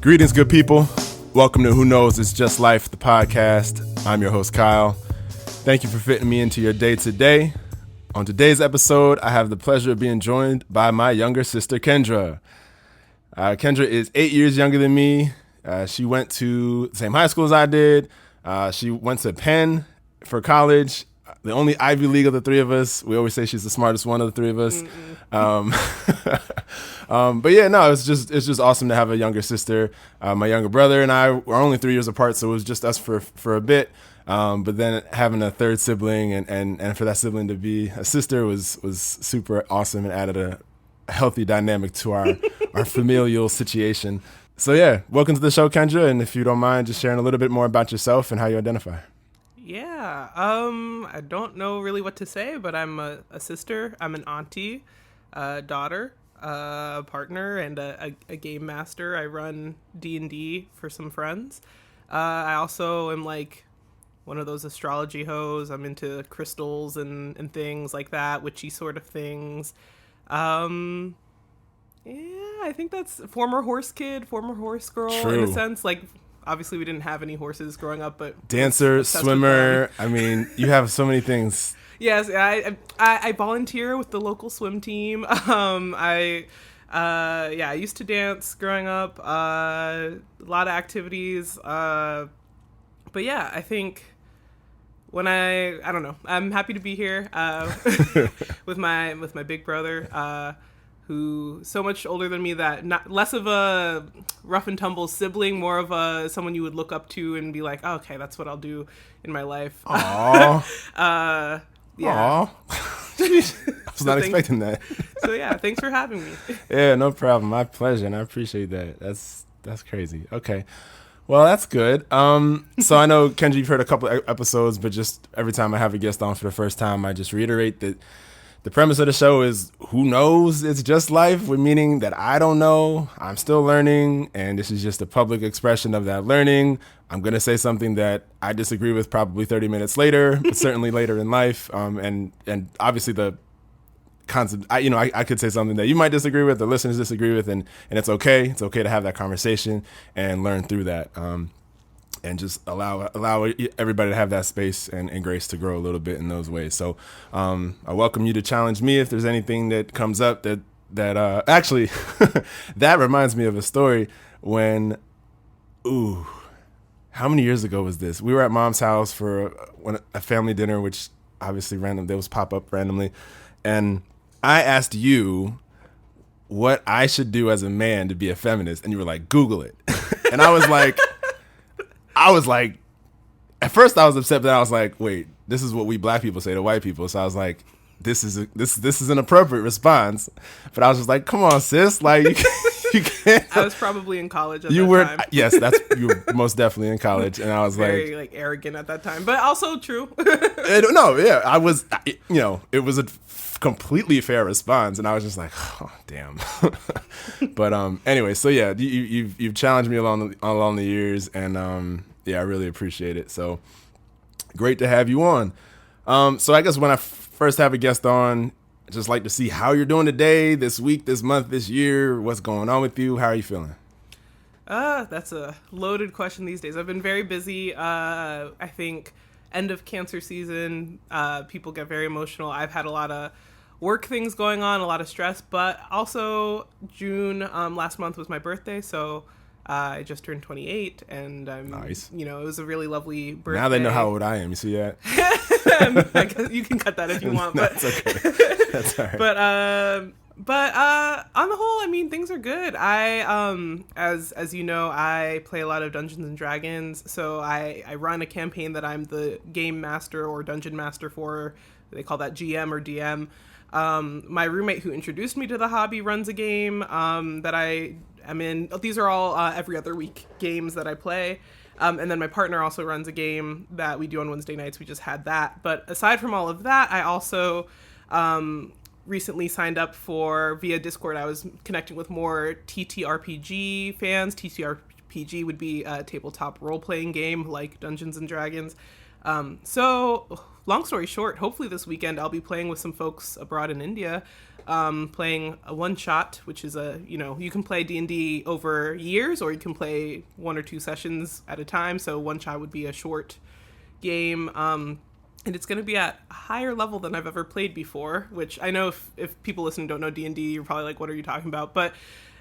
Greetings, good people. Welcome to Who Knows It's Just Life, the podcast. I'm your host, Kyle. Thank you for fitting me into your day today. On today's episode, I have the pleasure of being joined by my younger sister, Kendra. Kendra is 8 years younger than me. She went to the same high school as I did. She went to Penn for college. The only Ivy League of the three of us. We always say she's the smartest one of the three of us. But yeah, no, it's just awesome to have a younger sister. My younger brother and I were only 3 years apart, so it was just us for a bit. But then having a third sibling and for that sibling to be a sister was super awesome and added a healthy dynamic to our familial situation. So yeah, welcome to the show, Kendra. And if you don't mind just sharing a little bit more about yourself and how you identify. Yeah, I don't know really what to say, but I'm a sister. I'm an auntie, a daughter, a partner, and a game master. I run D&D for some friends. I also am like one of those astrology hoes. I'm into crystals and things like that, witchy sort of things. Yeah, I think that's former horse kid, former horse girl. True. In a sense. Like, obviously we didn't have any horses growing up, but dancer, swimmer. I mean, you have so many things. Yes, I volunteer with the local swim team. I used to dance growing up. A lot of activities. But yeah, I think when I don't know. I'm happy to be here with my big brother, who so much older than me, that not less of a rough and tumble sibling, more of a someone you would look up to and be like, oh, okay, that's what I'll do in my life. Aww. Yeah. Aww. I was not expecting that. So yeah, thanks for having me. Yeah, no problem. My pleasure, and I appreciate that. That's crazy. Okay. Well, that's good. So I know, Kendra, you've heard a couple episodes, but just every time I have a guest on for the first time, I just reiterate that the premise of the show is who knows it's just life, with meaning that I don't know, I'm still learning, and this is just a public expression of that learning. I'm going to say something that I disagree with probably 30 minutes later, but certainly later in life. And obviously the concept, I could say something that you might disagree with, the listeners disagree with, and it's okay. It's okay to have that conversation and learn through that. And just allow everybody to have that space and grace to grow a little bit in those ways. So I welcome you to challenge me if there's anything that comes up that actually, that reminds me of a story when, how many years ago was this? We were at Mom's house for a family dinner, which obviously random, those pop up randomly. And I asked you what I should do as a man to be a feminist. And you were like, Google it. And I was like, at first I was upset, but I was like, wait, this is what we black people say to white people. So I was like, this is an appropriate response. But I was just like, come on, sis, like you can't. I was probably in college at you that were, time. Yes, you were most definitely in college, and I was very arrogant at that time, but also true. No, yeah, I was, it was a completely fair response, and I was just like, oh, damn. But anyway, so yeah, you've challenged me along the years, and yeah, I really appreciate it. So great to have you on. So I guess when I first have a guest on, I just like to see how you're doing today, this week, this month, this year. What's going on with you? How are you feeling? That's a loaded question these days. I've been very busy. I think end of cancer season, people get very emotional. I've had a lot of work things going on, a lot of stress, but also June last month was my birthday, so I just turned 28, and I'm nice. It was a really lovely birthday. Now they know how old I am. You see that? I guess you can cut that if you want. No, but that's okay. That's all right. But on the whole, I mean, things are good. I as you know, I play a lot of Dungeons and Dragons, so I run a campaign that I'm the game master or dungeon master for. They call that GM or DM. My roommate who introduced me to the hobby runs a game that I am in. These are all every other week games that I play. And then my partner also runs a game that we do on Wednesday nights. We just had that. But aside from all of that, I also recently signed up via Discord. I was connecting with more TTRPG fans. TTRPG would be a tabletop role-playing game like Dungeons and Dragons. So long story short, hopefully this weekend I'll be playing with some folks abroad in India. playing a one shot, which is you can play D&D over years, or you can play 1 or 2 sessions at a time. So one shot would be a short game. And it's going to be at a higher level than I've ever played before, which I know if people listening don't know D&D, you're probably like, what are you talking about? But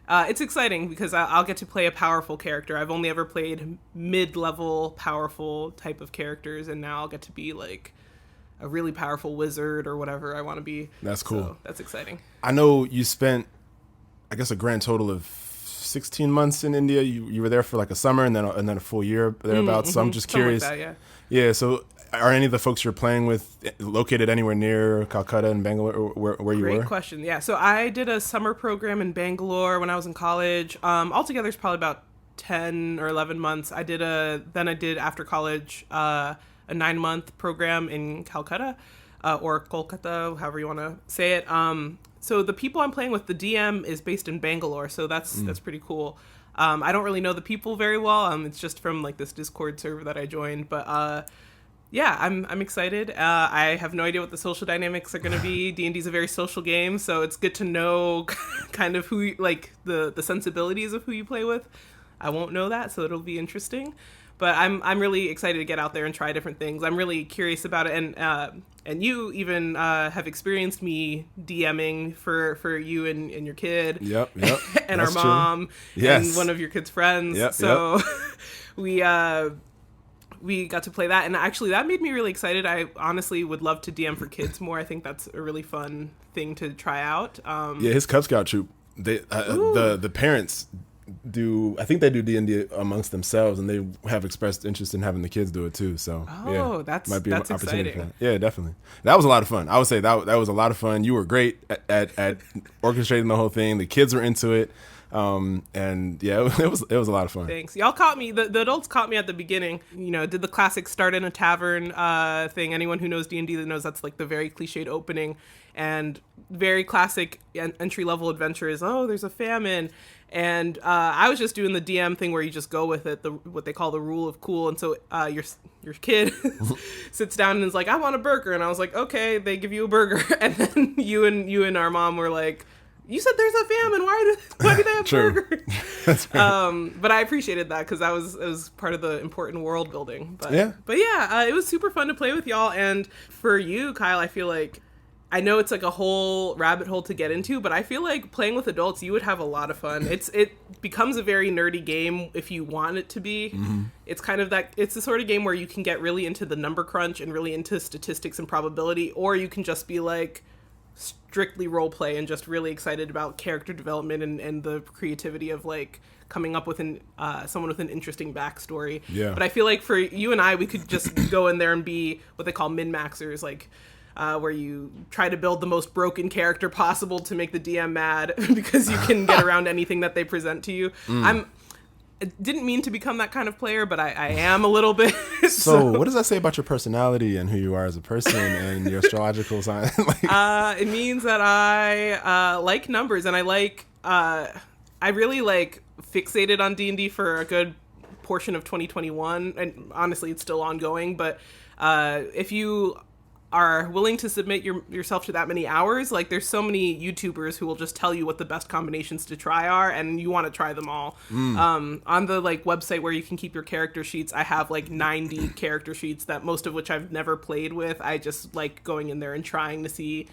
it's exciting because I'll get to play a powerful character. I've only ever played mid-level, powerful type of characters, and now I'll get to be like a really powerful wizard or whatever I want to be. That's cool. So that's exciting. I know you spent, I guess, a grand total of 16 months in India. You were there for like a summer and then a full year thereabouts. So I'm just curious. Like that, yeah. So are any of the folks you're playing with located anywhere near Calcutta and Bangalore, or where you were? Great question. Yeah. So I did a summer program in Bangalore when I was in college. Altogether, it's probably about 10 or 11 months. Then I did after college a 9-month program in Calcutta or Kolkata, however you want to say it. So the people I'm playing with, the DM is based in Bangalore, so that's pretty cool. I don't really know the people very well. It's just from like this Discord server that I joined, but yeah, I'm excited. I have no idea what the social dynamics are going to be. D&D is a very social game, so it's good to know kind of who, like the sensibilities of who you play with. I won't know that, so it'll be interesting. But I'm really excited to get out there and try different things. I'm really curious about it, and you even have experienced me DMing for you and your kid. Yep. And our mom, yes. And one of your kids' friends. Yep, so we got to play that, and actually that made me really excited. I honestly would love to DM for kids more. I think that's a really fun thing to try out. Yeah, his Cub Scout troop, the parents do, I think they do D&D amongst themselves, and they have expressed interest in having the kids do it too. So yeah, that's might be that's an opportunity exciting. for that. Yeah, definitely. That was a lot of fun. I would say that was a lot of fun. You were great at orchestrating the whole thing. The kids were into it. And yeah, it was a lot of fun. Thanks. Y'all caught me. The adults caught me at the beginning. Did the classic start in a tavern thing. Anyone who knows D&D that knows that's like the very cliched opening, and very classic entry level adventure is, oh, there's a famine. And I was just doing the DM thing where you just go with it, what they call the rule of cool. And so your kid sits down and is like, I want a burger. And I was like, okay, they give you a burger. And then you and our mom were like, you said there's a famine. Why do they have burgers? That's right. But I appreciated that because it was part of the important world building. But yeah, it was super fun to play with y'all. And for you, Kyle, I feel like, I know it's like a whole rabbit hole to get into, but I feel like playing with adults, you would have a lot of fun. It becomes a very nerdy game if you want it to be. Mm-hmm. It's kind of it's the sort of game where you can get really into the number crunch and really into statistics and probability, or you can just be like strictly role play and just really excited about character development and the creativity of like coming up with someone with an interesting backstory. Yeah. But I feel like for you and I, we could just go in there and be what they call min-maxers, like where you try to build the most broken character possible to make the DM mad because you can get around anything that they present to you. I didn't mean to become that kind of player, but I am a little bit. So what does that say about your personality and who you are as a person and your astrological sign? It means that I like numbers, and I really fixated on D&D for a good portion of 2021, and honestly it's still ongoing, but if you are willing to submit yourself to that many hours, like there's so many YouTubers who will just tell you what the best combinations to try are, and you want to try them all. On the website where you can keep your character sheets, I have 90 character sheets that most of which I've never played with. I just like going in there and trying to see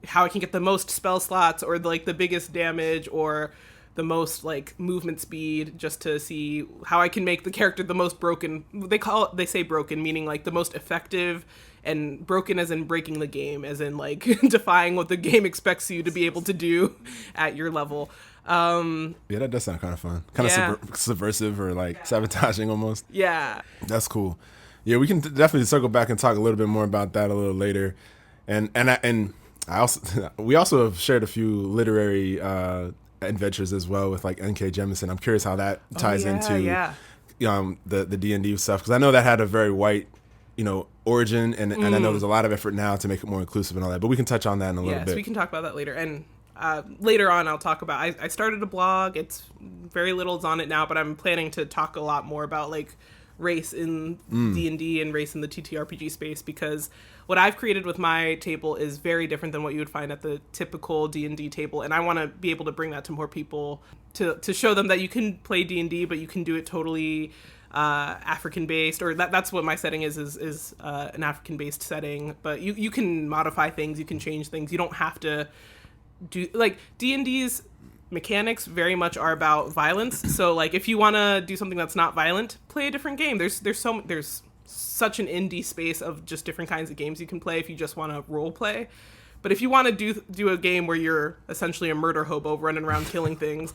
how I can get the most spell slots, or the biggest damage, or the most movement speed, just to see how I can make the character the most broken. They say broken, meaning the most effective, and broken as in breaking the game, as in defying what the game expects you to be able to do at your level. Yeah, that does sound kind of fun. Kind of subversive, or sabotaging almost. Yeah. That's cool. Yeah, we can definitely circle back and talk a little bit more about that a little later. And we also have shared a few literary adventures as well with N.K. Jemisin. I'm curious how that ties into the D&D stuff, because I know that had a very white origin, and I know there's a lot of effort now to make it more inclusive and all that, but we can touch on that in a little bit. Yes, we can talk about that later. And later on I'll talk about, I started a blog. It's very little is on it now, but I'm planning to talk a lot more about race in D&D and race in the TTRPG space, because what I've created with my table is very different than what you would find at the typical D&D table, and I want to be able to bring that to more people to show them that you can play D&D, but you can do it totally African based, or that's what my setting is an African based setting, but you can modify things, you can change things, you don't have to do, like, D&D's mechanics very much are about violence. So like if you want to do something that's not violent, play a different game. There's such an indie space of just different kinds of games you can play if you just want to role play. But if you want to do a game where you're essentially a murder hobo running around killing things,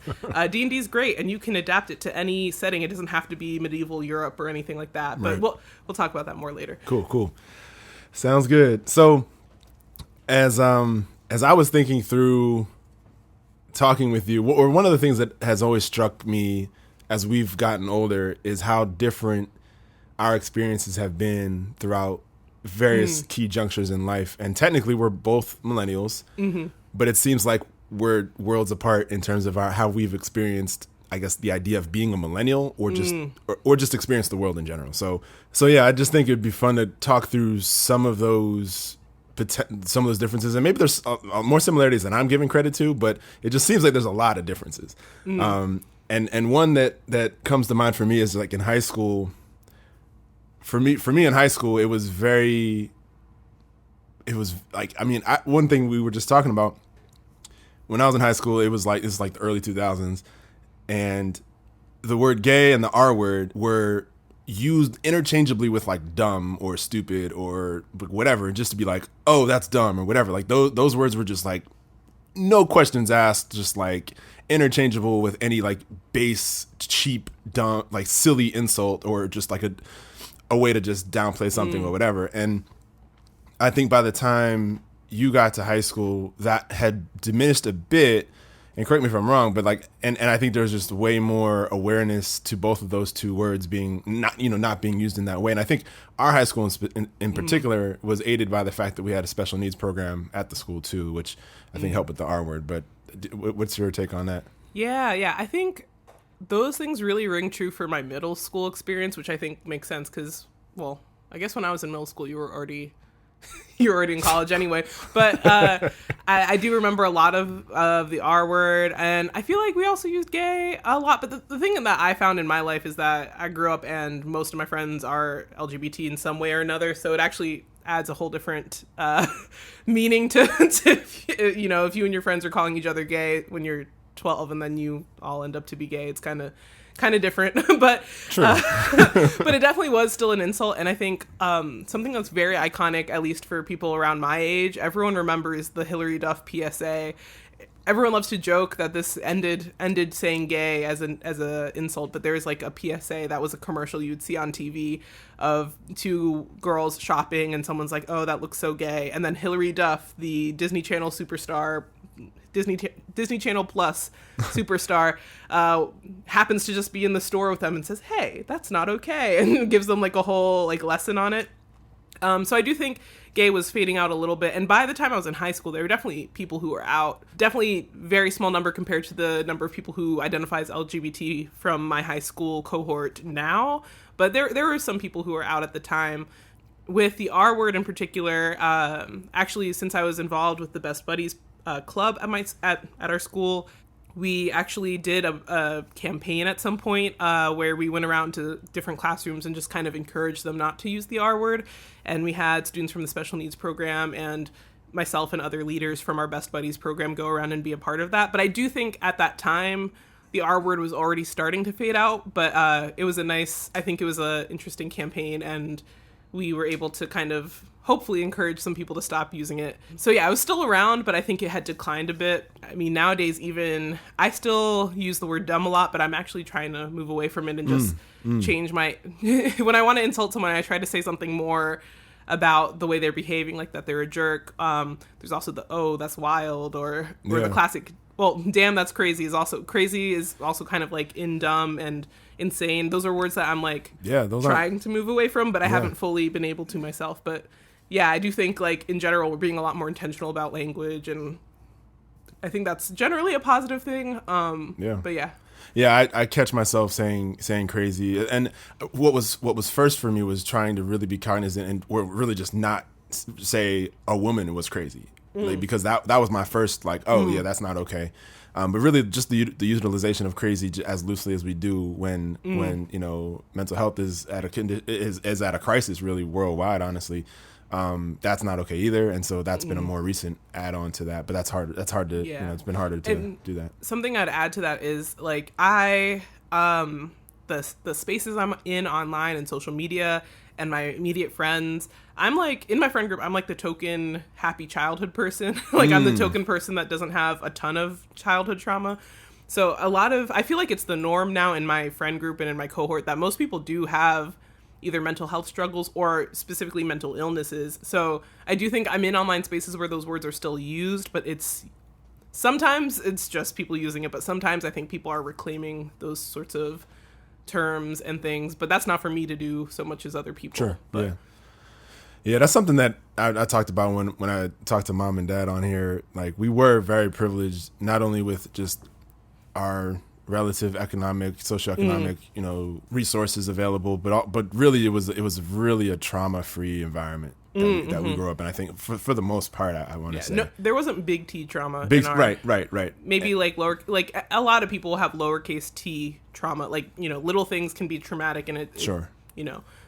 D&D is great, and you can adapt it to any setting. It doesn't have to be medieval Europe or anything like that. But we'll talk about that more later. Cool. Sounds good. So as I was thinking through talking with you, or one of the things that has always struck me as we've gotten older is how different our experiences have been throughout various key junctures in life. And technically we're both millennials, but it seems like we're worlds apart in terms of how we've experienced, I guess, the idea of being a millennial, or just or just experience the world in general. So yeah, I just think it'd be fun to talk through some of those differences, and maybe there's more similarities than I'm giving credit to, but it just seems like there's a lot of differences. And one that comes to mind for me is like in high school. For me in high school, it was like, I mean, one thing we were just talking about when I was in high school, it's like the early 2000s, and the word gay and the R word were used interchangeably with like dumb or stupid or whatever, just to be like, oh, that's dumb or whatever. Like those words were just like no questions asked, just like interchangeable with any like base, cheap, dumb, like silly insult, or just like a way to just downplay something or whatever. And I think by the time you got to high school, that had diminished a bit. And correct me if I'm wrong, but like, and I think there's just way more awareness to both of those two words being not being used in that way. And I think our high school in particular was aided by the fact that we had a special needs program at the school too, which I think helped with the R word. But what's your take on that? Yeah. I think those things really ring true for my middle school experience, which I think makes sense because, well, I guess when I was in middle school, you were already in college anyway. But I do remember a lot of the R word, and I feel like we also used gay a lot. But the thing that I found in my life is that I grew up and most of my friends are LGBT in some way or another, so it actually adds a whole different meaning to if you and your friends are calling each other gay when you're 12 and then you all end up to be gay, it's kind of different. But but it definitely was still an insult. And I think something that's very iconic, at least for people around my age, everyone remembers the Hillary Duff PSA. Everyone loves to joke that this ended saying gay as a insult, but there was like a PSA that was a commercial you'd see on TV of two girls shopping, and someone's like, "Oh, that looks so gay," and then Hillary Duff, the Disney Channel superstar, Disney Channel Plus superstar, happens to just be in the store with them and says, "Hey, that's not okay," and gives them like a whole like lesson on it. So I do think gay was fading out a little bit. And by the time I was in high school, there were definitely people who were out. Definitely very small number compared to the number of people who identify as LGBT from my high school cohort now. But there were some people who were out at the time. With the R word in particular, actually, since I was involved with the Best Buddies club at our school, we actually did a campaign at some point where we went around to different classrooms and just kind of encouraged them not to use the R word. And we had students from the special needs program and myself and other leaders from our Best Buddies program go around and be a part of that. But I do think at that time, the R word was already starting to fade out. But it was I think it was an interesting campaign, and we were able to kind of hopefully encourage some people to stop using it. So yeah, I was still around, but I think it had declined a bit. I mean, nowadays even, I still use the word dumb a lot, but I'm actually trying to move away from it and just change my, when I want to insult someone, I try to say something more about the way they're behaving, like that they're a jerk. There's also the, oh, that's wild, or the classic, well, damn, that's crazy is also kind of like in dumb and insane. Those are words that I'm like trying to move away from, but I haven't fully been able to myself. But yeah, I do think like in general, we're being a lot more intentional about language, and I think that's generally a positive thing. But yeah. Yeah, I catch myself saying crazy, and what was first for me was trying to really be cognizant and or really just not say a woman was crazy, like, because that was my first like, oh yeah, that's not okay. But really, just the utilization of crazy as loosely as we do when mental health is at a crisis really worldwide, honestly. That's not okay either, and so that's been a more recent add-on to that. But that's hard to it's been harder to do that. Something I'd add to that is like the spaces I'm in online and social media and my immediate friends, I'm like, in my friend group, I'm like the token happy childhood person. Like I'm the token person that doesn't have a ton of childhood trauma. So I feel like it's the norm now in my friend group and in my cohort that most people do have either mental health struggles or specifically mental illnesses. So I do think I'm in online spaces where those words are still used, but sometimes it's just people using it, but sometimes I think people are reclaiming those sorts of terms and things, but that's not for me to do so much as other people. Sure. But, yeah, that's something that I talked about when I talked to mom and dad on here. Like, we were very privileged, not only with just our relative economic, socioeconomic, resources available, but really it was really a trauma-free environment that we grew up in. I think for the most part, I want to say. No, there wasn't big T trauma. Right. Maybe like a lot of people have lowercase T trauma. Like, little things can be traumatic and sure.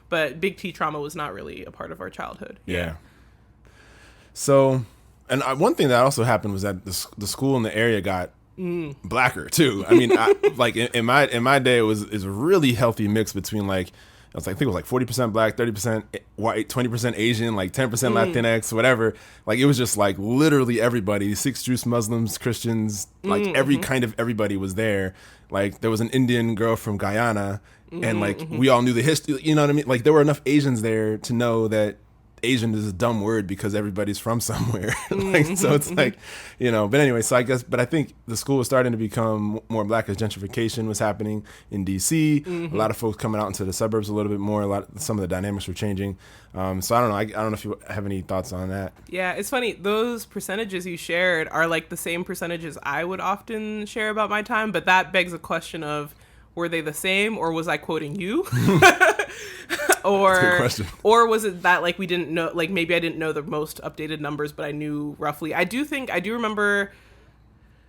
But big T trauma was not really a part of our childhood. Yeah. So, and one thing that also happened was that the school in the area got blacker too. I mean, like in my day, it was a really healthy mix between I think it was like 40% black, 30% white, 20% Asian, like 10% Latinx, whatever. Like, it was just like literally everybody, Sikhs, Jews, Muslims, Christians, like every kind of everybody was there. Like, there was an Indian girl from Guyana, and like we all knew the history. You know what I mean? Like, there were enough Asians there to know that Asian is a dumb word because everybody's from somewhere. So it's like, but anyway, so I think the school was starting to become more black as gentrification was happening in DC. A lot of folks coming out into the suburbs a little bit more. Some of the dynamics were changing. So I don't know. I don't know if you have any thoughts on that. Yeah, it's funny. Those percentages you shared are like the same percentages I would often share about my time, but that begs a question of, were they the same, or was I quoting you? Or, that's a good question. Or was it that like we didn't know, like maybe I didn't know the most updated numbers, but I knew roughly. I do remember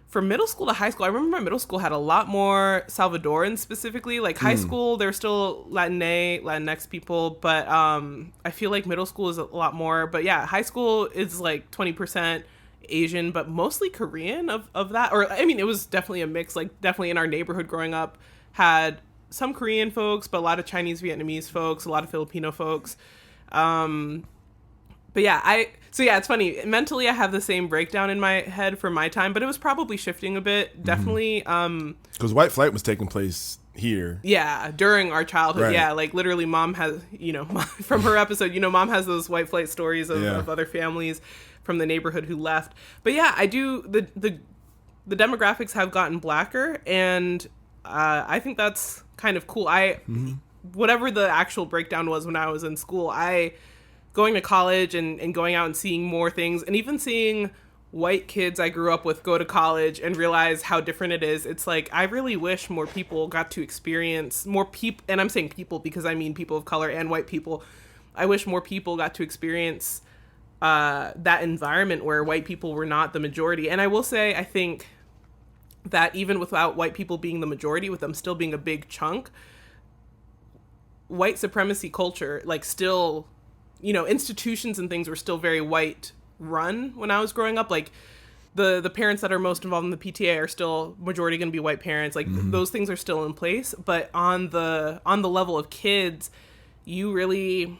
from middle school to high school, I remember my middle school had a lot more Salvadorans specifically. Like high school, there's still Latinx people, but I feel like middle school is a lot more. But yeah, high school is like 20% Asian, but mostly Korean of that. Or I mean, it was definitely a mix. Like definitely in our neighborhood growing up had some Korean folks, but a lot of Chinese, Vietnamese folks, a lot of Filipino folks. But yeah, it's funny. Mentally, I have the same breakdown in my head for my time, but it was probably shifting a bit. Definitely. Because white flight was taking place here. Yeah, during our childhood. Right. Yeah, like literally mom has, from her episode, mom has those white flight stories of other families from the neighborhood who left. But yeah, I do, the demographics have gotten blacker, and I think that's kind of cool. Whatever the actual breakdown was when I was in school, going to college and going out and seeing more things, and even seeing white kids I grew up with go to college and realize how different it is. It's like, I really wish more people got to experience and I'm saying people because I mean people of color and white people. I wish more people got to experience that environment where white people were not the majority. And I will say, I think that even without white people being the majority, with them still being a big chunk, white supremacy culture, like still, institutions and things were still very white run when I was growing up. Like the parents that are most involved in the PTA are still majority going to be white parents. Like those things are still in place. But on the level of kids, you really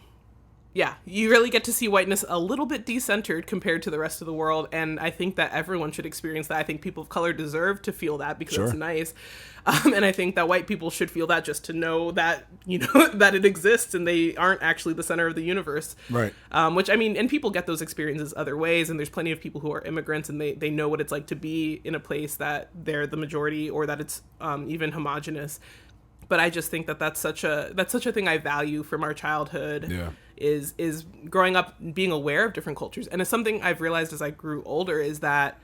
get to see whiteness a little bit decentered compared to the rest of the world. And I think that everyone should experience that. I think people of color deserve to feel that because it's nice. And I think that white people should feel that just to know that, that it exists and they aren't actually the center of the universe. Right. Which, I mean, and people get those experiences other ways. And there's plenty of people who are immigrants and they know what it's like to be in a place that they're the majority or that it's even homogenous. But I just think that that's such a thing I value from our childhood. Yeah. Is growing up being aware of different cultures. And it's something I've realized as I grew older is that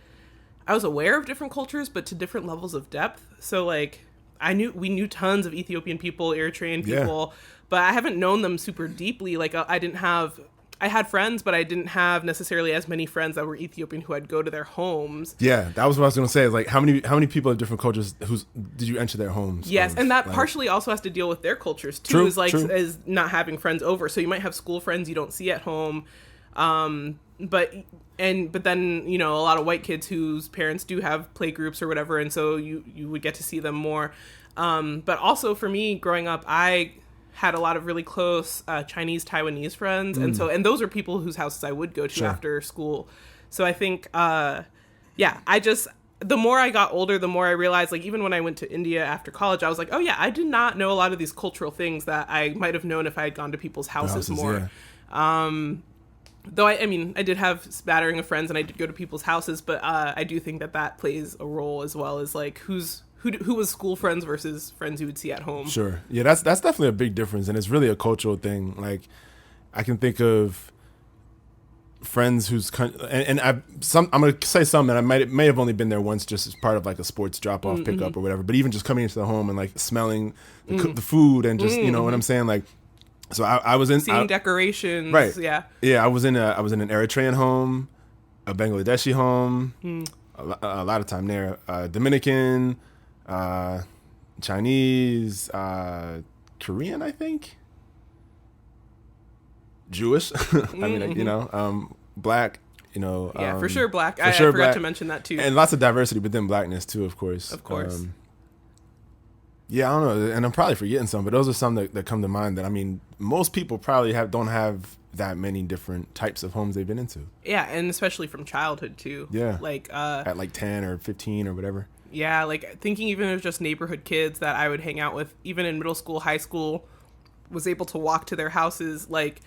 I was aware of different cultures, but to different levels of depth. So like we knew tons of Ethiopian people, Eritrean people, but I haven't known them super deeply. Like I had friends, but I didn't have necessarily as many friends that were Ethiopian who I'd go to their homes. Yeah, that was what I was going to say. Is like how many people of different cultures did you enter their homes? Yes, and that partially also has to deal with their cultures too. Is not having friends over. So you might have school friends you don't see at home, but then a lot of white kids whose parents do have play groups or whatever, and so you would get to see them more. But also for me, growing up, I had a lot of really close Chinese, Taiwanese friends. And those are people whose houses I would go to after school. So I think, the more I got older, the more I realized, like, even when I went to India after college, I was like, oh yeah, I did not know a lot of these cultural things that I might have known if I had gone to people's houses more. Yeah. Though I did have a smattering of friends and I did go to people's houses, but I do think that plays a role as well as like who was school friends versus friends you would see at home. Sure. Yeah, that's definitely a big difference, and it's really a cultural thing. Like, I can think of friends whose and I'm going to say some that I may have only been there once, just as part of like a sports drop off pickup or whatever. But even just coming into the home and like smelling the food and just you know what I'm saying, like. So I was in seeing decorations, right? Yeah. I was in an Eritrean home, a Bangladeshi home, a lot of time there, Dominican. Chinese, Korean, I think. Jewish. I mean, Black, Yeah, for sure Black. I forgot to mention that too. And lots of diversity, but then Blackness too, of course. Of course. Yeah, I don't know. And I'm probably forgetting some, but those are some that come to mind that, I mean, most people probably don't have that many different types of homes they've been into. Yeah, and especially from childhood too. Yeah. Like, at like 10 or 15 or whatever. Yeah, like thinking even of just neighborhood kids that I would hang out with, even in middle school, high school, was able to walk to their houses, like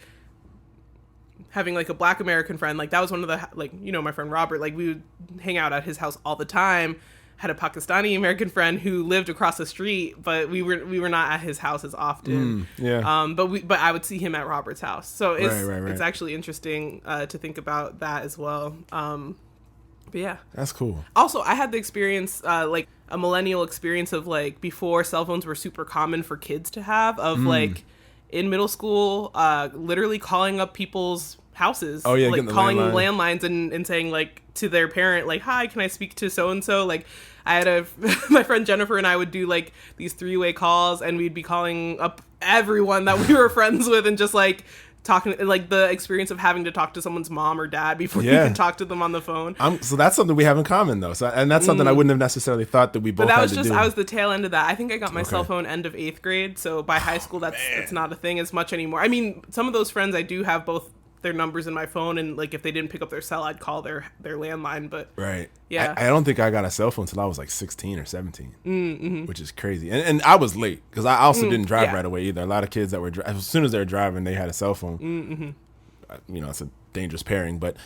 having like a Black American friend. Like that was one of the, like, my friend Robert, like we would hang out at his house all the time. Had a Pakistani American friend who lived across the street, but we were not at his house as often. But I would see him at Robert's house. So it's it's actually interesting to think about that as well. But yeah, that's cool. Also, I had the experience, like a millennial experience of like before cell phones were super common for kids to have, of like in middle school, literally calling up people's houses. Oh yeah, like calling landlines and saying like to their parent, like, hi, can I speak to so and so? Like I had my friend Jennifer and I would do like these 3-way calls, and we'd be calling up everyone that we were friends with and just like talking, like the experience of having to talk to someone's mom or dad before you can talk to them on the phone. So that's something we have in common though. So, and that's something I wouldn't have necessarily thought that we both had to do. But that was I was the tail end of that. I think I got my cell phone end of 8th grade. So by high school, it's not a thing as much anymore. I mean, some of those friends I do have both their numbers in my phone, and like if they didn't pick up their cell, I'd call their landline. But yeah, I don't think I got a cell phone until I was like 16 or 17, which is crazy. And I was late because I also didn't drive right away either. A lot of kids that were as soon as they were driving, they had a cell phone. It's a dangerous pairing, but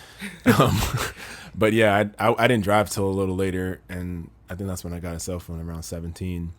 but yeah, I didn't drive till a little later, and I think that's when I got a cell phone, around 17.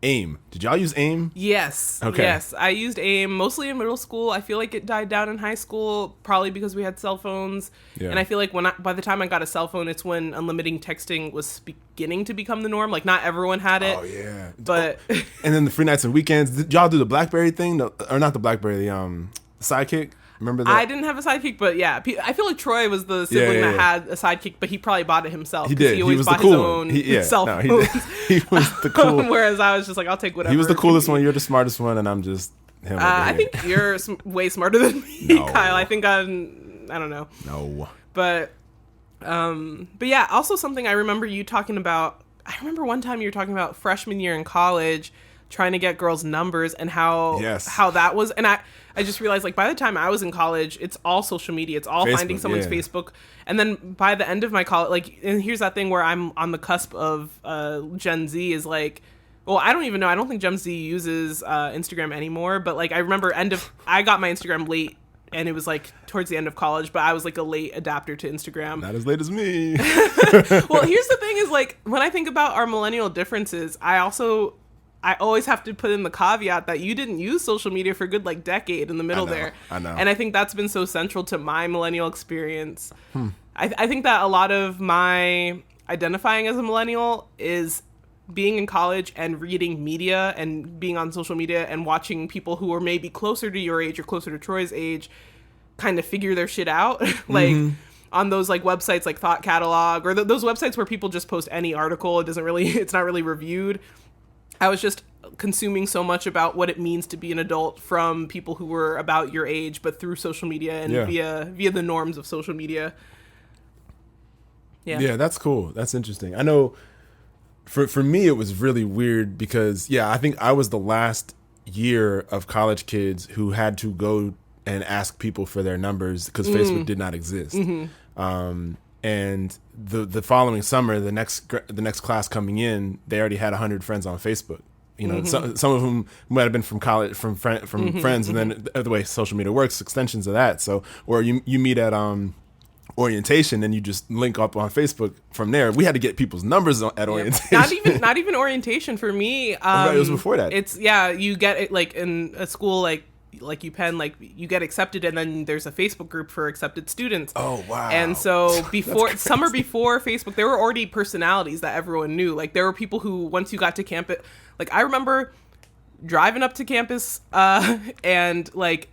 AIM. Did y'all use AIM? Yes. Okay. Yes, I used AIM mostly in middle school. I feel like it died down in high school, probably because we had cell phones. Yeah. And I feel like by the time I got a cell phone, it's when unlimited texting was beginning to become the norm. Like not everyone had it. Oh yeah. But and then the free nights and weekends. Did y'all do the BlackBerry thing? Or not the BlackBerry, the Sidekick? Remember that? I didn't have a sidekick, but yeah, I feel like Troy was the sibling that had a sidekick, but he probably bought it himself. He did. He always bought his own cell phone. He was the cool one. Whereas I was just like, I'll take whatever. He was the coolest one. You're the smartest one, and I'm just him. I think you're way smarter than me, Kyle. I think I don't know. No. But yeah, also something I remember you talking about. I remember one time you were talking about freshman year in college, trying to get girls' numbers and how that was. And I just realized, like, by the time I was in college, it's all social media. It's all Facebook, finding someone's Facebook. And then by the end of my college, like, and here's that thing where I'm on the cusp of Gen Z is like, well, I don't even know. I don't think Gen Z uses Instagram anymore. But, like, I remember I got my Instagram late, and it was, like, towards the end of college. But I was, like, a late adapter to Instagram. Not as late as me. Well, here's the thing is, like, when I think about our millennial differences, I always have to put in the caveat that you didn't use social media for a good, like, decade in the middle there. I know. And I think that's been so central to my millennial experience. I think that a lot of my identifying as a millennial is being in college and reading media and being on social media and watching people who are maybe closer to your age or closer to Troy's age kind of figure their shit out. Like on those like websites like Thought Catalog or those websites where people just post any article. It's not really reviewed. I was just consuming so much about what it means to be an adult from people who were about your age, but through social media and via the norms of social media. Yeah, that's cool. That's interesting. I know for me, it was really weird because, I think I was the last year of college kids who had to go and ask people for their numbers because Facebook did not exist. And the following summer, the next class coming in, they already had 100 friends on Facebook. You know, some of whom might have been from college, from friends, and then the way social media works, extensions of that. So, or you meet at orientation and you just link up on Facebook from there. We had to get people's numbers at orientation. Not even orientation for me. Right, it was before that. It's you get it like in a school like UPenn, like you get accepted and then there's a Facebook group for accepted students. Oh wow. And so summer before Facebook, there were already personalities that everyone knew. Like there were people who once you got to campus, like I remember driving up to campus and like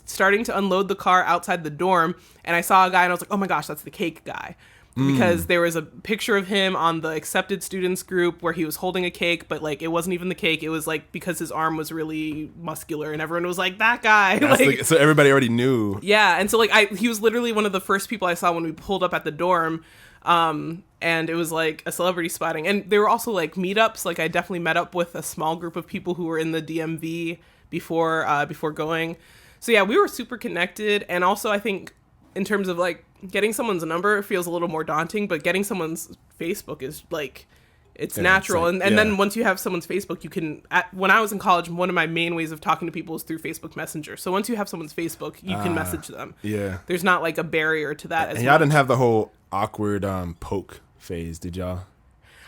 starting to unload the car outside the dorm, and I saw a guy and I was like, oh my gosh, that's the cake guy. Because there was a picture of him on the accepted students group where he was holding a cake, but like it wasn't even the cake. It was like because his arm was really muscular and everyone was like, that guy. Like, so everybody already knew. Yeah. And so like he was literally one of the first people I saw when we pulled up at the dorm. And it was like a celebrity spotting. And there were also like meetups. Like I definitely met up with a small group of people who were in the DMV before going. So yeah, we were super connected. And also I think in terms of like getting someone's number feels a little more daunting, but getting someone's Facebook is like, it's natural. It's like, and then once you have someone's Facebook, you can, when I was in college, one of my main ways of talking to people is through Facebook Messenger. So once you have someone's Facebook, you can message them. Yeah. There's not like a barrier to that. And y'all didn't have the whole awkward poke phase, did y'all?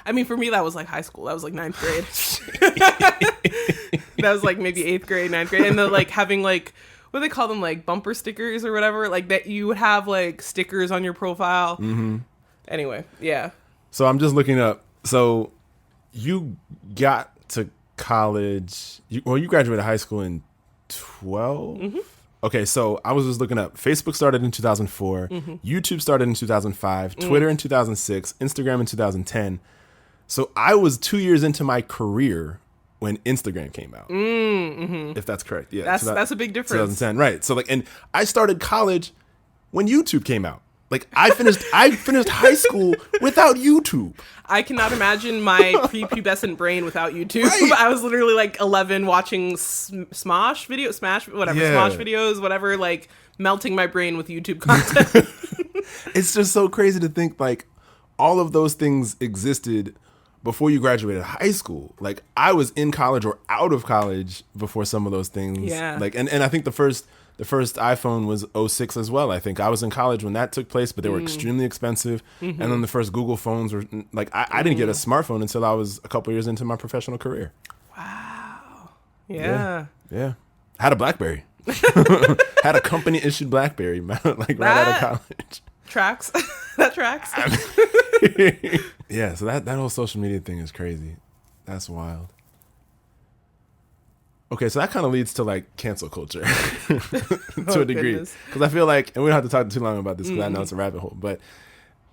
I mean, for me, that was like high school. That was like 9th grade. That was like maybe 8th grade, 9th grade. And the like having like, what do they call them, like bumper stickers or whatever, like that you would have like stickers on your profile. Anyway, yeah. So I'm just looking up. So you got to college. You graduated high school in 12. Okay, so I was just looking up. Facebook started in 2004. YouTube started in 2005. Twitter in 2006. Instagram in 2010. So I was 2 years into my career when Instagram came out, if that's correct. Yeah, that's a big difference. 2010, right? So like, and I started college when YouTube came out. Like I finished high school without YouTube. I cannot imagine my prepubescent brain without YouTube. Right. I was literally like 11 watching Smosh videos, whatever, like melting my brain with YouTube content. It's just so crazy to think like all of those things existed before you graduated high school. Like I was in college or out of college before some of those things. Yeah. Like, and I think the first iPhone was 06 as well. I think I was in college when that took place, but they were extremely expensive. And then the first Google phones were like, I didn't get a smartphone until I was a couple years into my professional career. Wow. Yeah. I had a BlackBerry. Had a company issued BlackBerry, like right out of college. Tracks. That tracks. Yeah, so that whole social media thing is crazy. That's wild. Okay, so that kind of leads to like cancel culture to a degree. Because I feel like, and we don't have to talk too long about this because I know it's a rabbit hole, but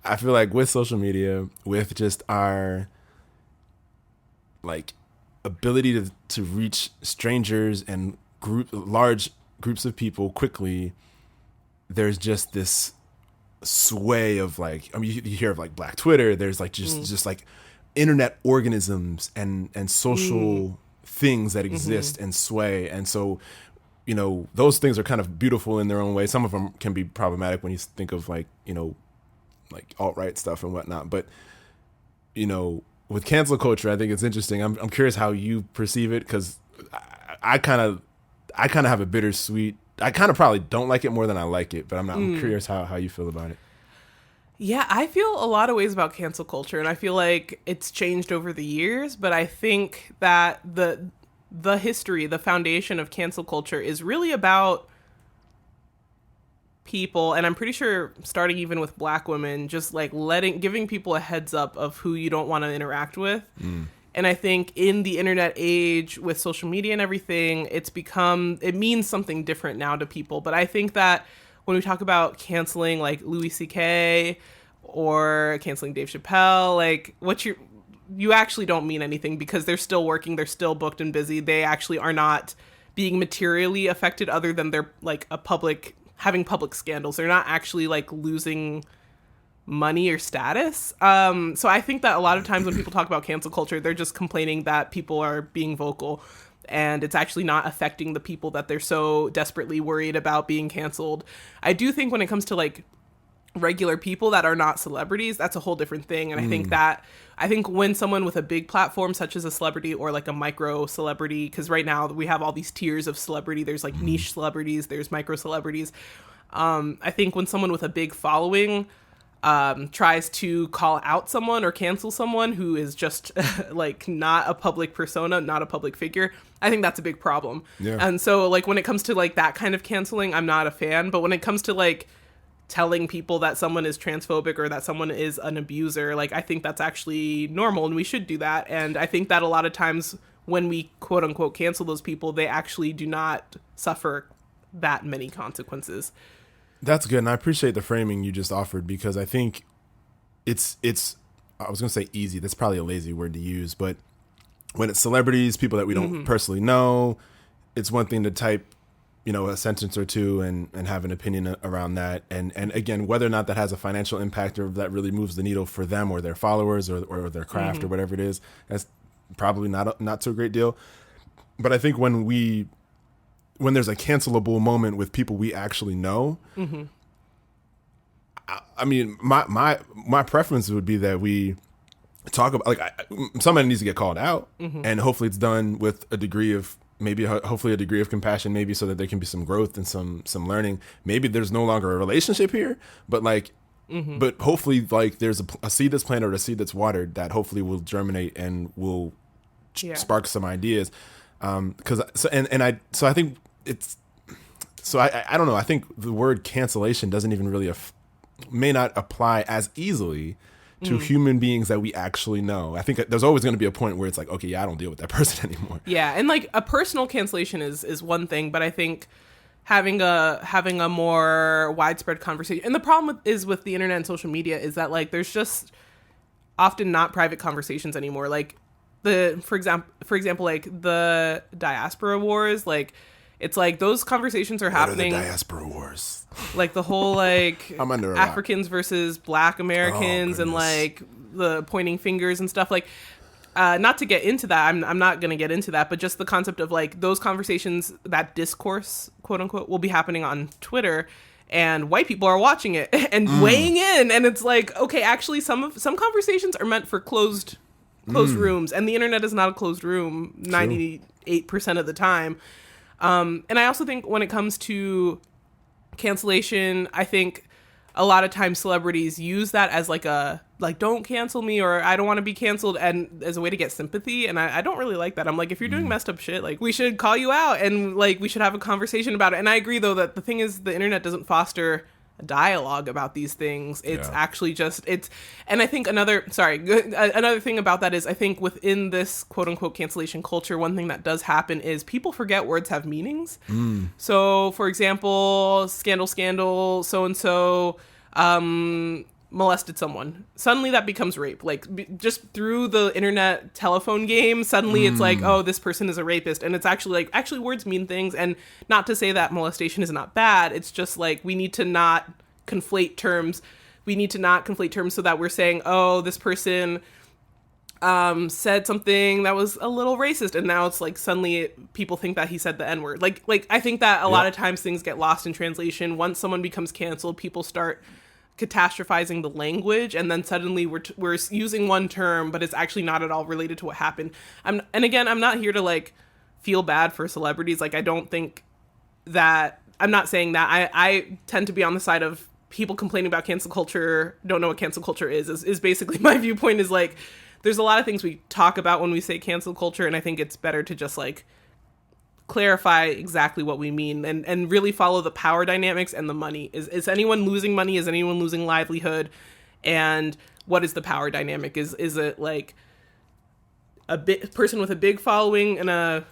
I feel like with social media, with just our like ability to reach strangers and large groups of people quickly, there's just this sway of like, I mean, you hear of like Black Twitter, there's like just like internet organisms and social things that exist and sway. And so, you know, those things are kind of beautiful in their own way. Some of them can be problematic when you think of like, you know, like alt-right stuff and whatnot. But, you know, with cancel culture, I think it's interesting. I'm curious how you perceive it, because I kind of have a bittersweet, I kind of probably don't like it more than I like it, but I'm curious how you feel about it. Yeah, I feel a lot of ways about cancel culture, and I feel like it's changed over the years, but I think that the history, the foundation of cancel culture is really about people, and I'm pretty sure starting even with Black women, just like giving people a heads up of who you don't want to interact with. And I think in the internet age with social media and everything, it means something different now to people. But I think that when we talk about canceling like Louis C.K. or canceling Dave Chappelle, like you actually don't mean anything, because they're still working, they're still booked and busy. They actually are not being materially affected, other than they're like having public scandals. They're not actually like losing money or status. So I think that a lot of times when people talk about cancel culture, they're just complaining that people are being vocal, and it's actually not affecting the people that they're so desperately worried about being canceled. I do think when it comes to like regular people that are not celebrities, that's a whole different thing. And I think when someone with a big platform, such as a celebrity or like a micro celebrity, because right now we have all these tiers of celebrity, there's like niche celebrities, there's micro celebrities. I think when someone with a big following tries to call out someone or cancel someone who is just like not a public persona, not a public figure, I think that's a big problem. Yeah. And so like when it comes to like that kind of canceling, I'm not a fan. But when it comes to like telling people that someone is transphobic or that someone is an abuser, like I think that's actually normal, and we should do that. And I think that a lot of times when we quote unquote cancel those people, they actually do not suffer that many consequences. That's good, and I appreciate the framing you just offered, because I think it's I was going to say easy. That's probably a lazy word to use, but when it's celebrities, people that we don't personally know, it's one thing to type, a sentence or two and have an opinion around that. And again, whether or not that has a financial impact or that really moves the needle for them or their followers or their craft or whatever it is, that's probably not so great deal. But I think when there's a cancelable moment with people we actually know, I mean, my preference would be that we talk about, like, somebody needs to get called out, and hopefully it's done with a degree of, hopefully a degree of compassion, maybe so that there can be some growth and some learning. Maybe there's no longer a relationship here, but like, but hopefully like there's a seed that's planted or a seed that's watered that hopefully will germinate and will spark some ideas. I think it's, I don't know. I think the word cancellation doesn't even really may not apply as easily to human beings that we actually know. I think there's always going to be a point where it's like, okay, yeah, I don't deal with that person anymore. Yeah, and like a personal cancellation is one thing, but I think having a more widespread conversation, and the problem with the internet and social media is that like there's just often not private conversations anymore. Like for example, like the diaspora wars, like it's like those conversations are happening. What are the diaspora wars? Like the whole like I'm under Africans versus Black Americans and like the pointing fingers and stuff. Like, not to get into that, I'm not going to get into that, but just the concept of like those conversations, that discourse, quote unquote, will be happening on Twitter, and white people are watching it and weighing in, and it's like, okay, actually some conversations are meant for closed rooms, and the internet is not a closed room 98% of the time. And I also think when it comes to cancellation, I think a lot of times celebrities use that as like don't cancel me, or I don't want to be canceled, and as a way to get sympathy. And I don't really like that. I'm like, if you're doing messed up shit, like we should call you out and like we should have a conversation about it. And I agree though that the thing is the internet doesn't foster a dialogue about these things. It's actually just and I think another thing about that is I think within this quote unquote cancellation culture, one thing that does happen is people forget words have meanings. So for example, scandal, so-and-so molested someone. Suddenly that becomes rape. Like just through the internet telephone game, suddenly it's like, oh, this person is a rapist. And it's actually words mean things. And not to say that molestation is not bad. It's just like we need to not conflate terms. We need to not conflate terms so that we're saying, oh, this person said something that was a little racist, and now it's like suddenly people think that he said the N-word. Like I think that a lot of times things get lost in translation. Once someone becomes canceled, people start catastrophizing the language, and then suddenly we're using one term, but it's actually not at all related to what happened. And again, I'm not here to like feel bad for celebrities. Like I don't think that, I'm not saying that. I tend to be on the side of people complaining about cancel culture, don't know what cancel culture is basically my viewpoint. Is like there's a lot of things we talk about when we say cancel culture, and I think it's better to just like clarify exactly what we mean and really follow the power dynamics and the money. Is anyone losing money? Is anyone losing livelihood? And what is the power dynamic? Is it like, person with a big following and a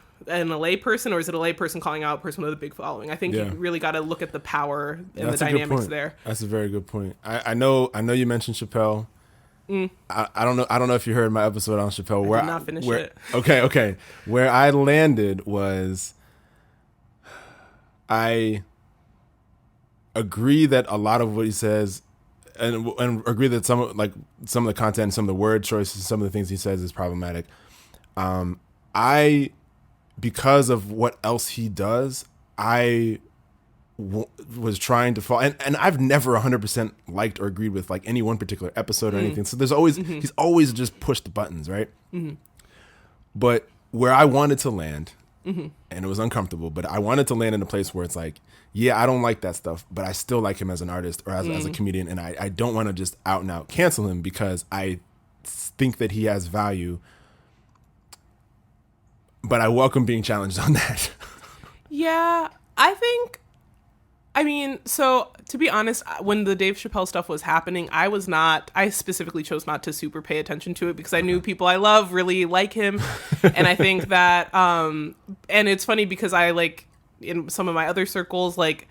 lay person, or is it a lay person calling out a person with a big following? I think you really got to look at the power and the dynamics there. That's a very good point. I know you mentioned Chappelle. I don't know if you heard my episode on Chappelle. I did not finish it. Okay. Where I landed was, I agree that a lot of what he says, and agree that some of the content, some of the word choices, some of the things he says is problematic. Because of what else he does, I was trying to follow, and I've never 100% liked or agreed with like any one particular episode or anything. So there's always he's always just pushed the buttons, right? But where I wanted to land, and it was uncomfortable, but I wanted to land in a place where it's like, yeah, I don't like that stuff, but I still like him as an artist or as a comedian, and I don't want to just out and out cancel him because I think that he has value. But I welcome being challenged on that. Yeah, so to be honest, when the Dave Chappelle stuff was happening, I specifically chose not to super pay attention to it because I knew people I love really like him. And I think that, and it's funny because I like in some of my other circles, like,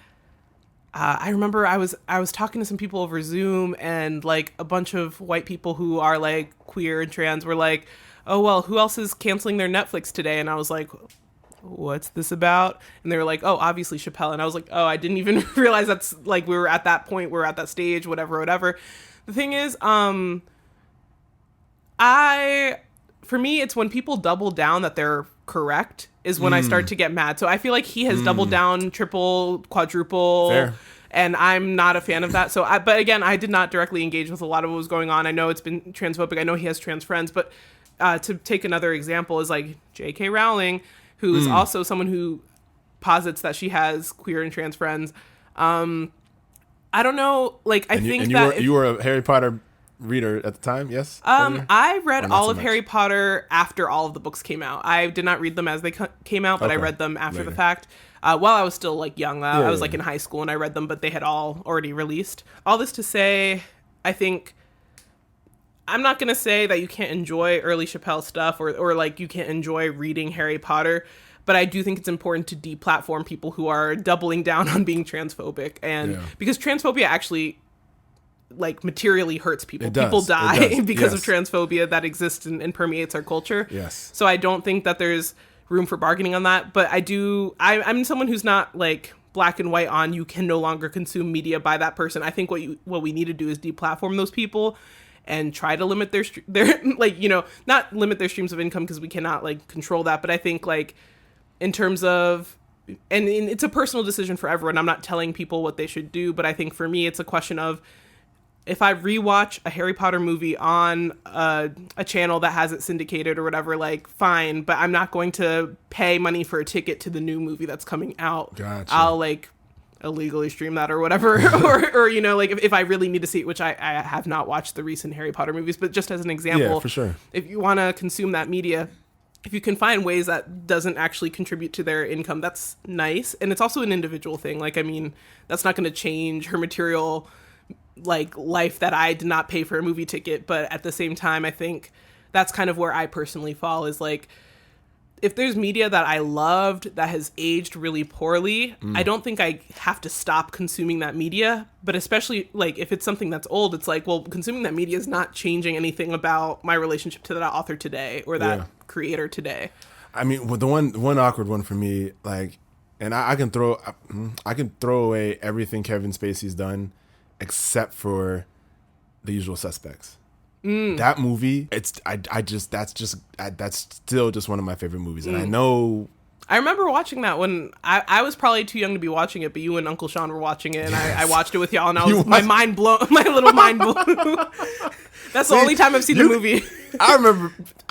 I remember I was talking to some people over Zoom, and like a bunch of white people who are like queer and trans were like, oh, well, who else is canceling their Netflix today? And I was like, what's this about? And they were like, oh, obviously Chappelle. And I was like, oh, I didn't even realize that's like, we were at that point, we're at that stage, whatever. The thing is, for me, it's when people double down that they're correct is when I start to get mad. So I feel like he has doubled down, triple, quadruple. Fair. And I'm not a fan of that. But again, I did not directly engage with a lot of what was going on. I know it's been transphobic. I know he has trans friends, but to take another example is like J.K. Rowling, who is also someone who posits that she has queer and trans friends. I don't know. Like, you were a Harry Potter reader at the time, yes? I read all of Harry Potter after all of the books came out. I did not read them as they came out, but I read them after the fact. While I was still like young, I was like in high school and I read them, but they had all already released. All this to say, I think I'm not going to say that you can't enjoy early Chappelle stuff or like you can't enjoy reading Harry Potter, but I do think it's important to deplatform people who are doubling down on being transphobic. And because transphobia actually like materially hurts people. People die because of transphobia that exists and permeates our culture. Yes. So I don't think that there's room for bargaining on that. But I'm someone who's not like black and white on you can no longer consume media by that person. I think what we need to do is deplatform those people and try to limit their like, you know, not limit their streams of income because we cannot like control that. But I think like in terms of, and it's a personal decision for everyone. I'm not telling people what they should do, but I think for me, it's a question of if I rewatch a Harry Potter movie on a channel that has it syndicated or whatever, like fine, but I'm not going to pay money for a ticket to the new movie that's coming out. Gotcha. I'll like illegally stream that or whatever, or you know, like if I really need to see it, which I have not watched the recent Harry Potter movies, but just as an example, yeah, for sure. If you want to consume that media, if you can find ways that doesn't actually contribute to their income, that's nice. And it's also an individual thing. Like, I mean, that's not going to change her material like life that I did not pay for a movie ticket. But at the same time, I think that's kind of where I personally fall is like, if there's media that I loved that has aged really poorly, I don't think I have to stop consuming that media. But especially like if it's something that's old, it's like, well, consuming that media is not changing anything about my relationship to that author today or that creator today. I mean, well, the one awkward one for me, like, and I can throw away everything Kevin Spacey's done except for The Usual Suspects. That movie, that's still just one of my favorite movies. And I know, I remember watching that when I was probably too young to be watching it, but you and Uncle Sean were watching it, and I watched it with y'all, and I was my little mind blown. That's the only time I've seen the movie. I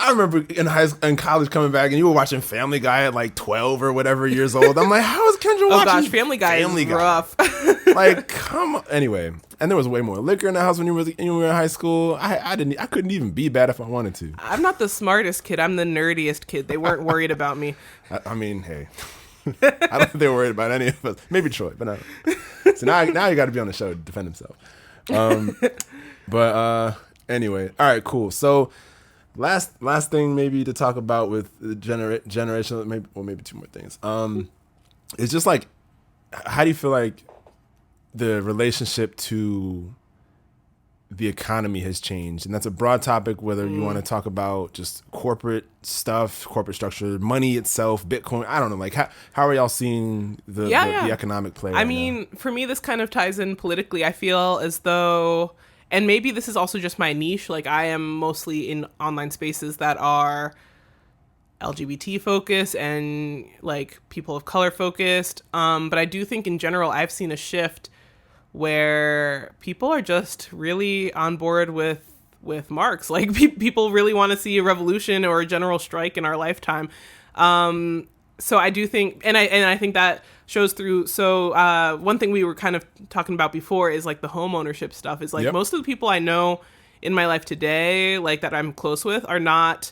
remember in college coming back, and you were watching Family Guy at like 12 or whatever years old. I'm like, how is Kendra watching? Oh gosh, Family Guy is rough. Like, come on. Anyway, and there was way more liquor in the house when you were in high school. I couldn't even be bad if I wanted to. I'm not the smartest kid. I'm the nerdiest kid. They weren't worried about me. I mean, hey, I don't think they were worried about any of us. Maybe Troy, but no. So now you got to be on the show to defend himself. But anyway, all right, cool. So Last thing maybe to talk about with the generational, maybe two more things. It's just like, how do you feel like the relationship to the economy has changed? And that's a broad topic, whether you want to talk about just corporate stuff, corporate structure, money itself, Bitcoin. I don't know. Like, how are y'all seeing the economic play? I mean, for me, this kind of ties in politically. I feel as though, and maybe this is also just my niche, like I am mostly in online spaces that are LGBT focused and like people of color focused. But I do think in general, I've seen a shift where people are just really on board with Marx. Like people really want to see a revolution or a general strike in our lifetime. So I do think, and I think that shows through. So one thing we were kind of talking about before is like the home ownership stuff is like most of the people I know in my life today, like that I'm close with, are not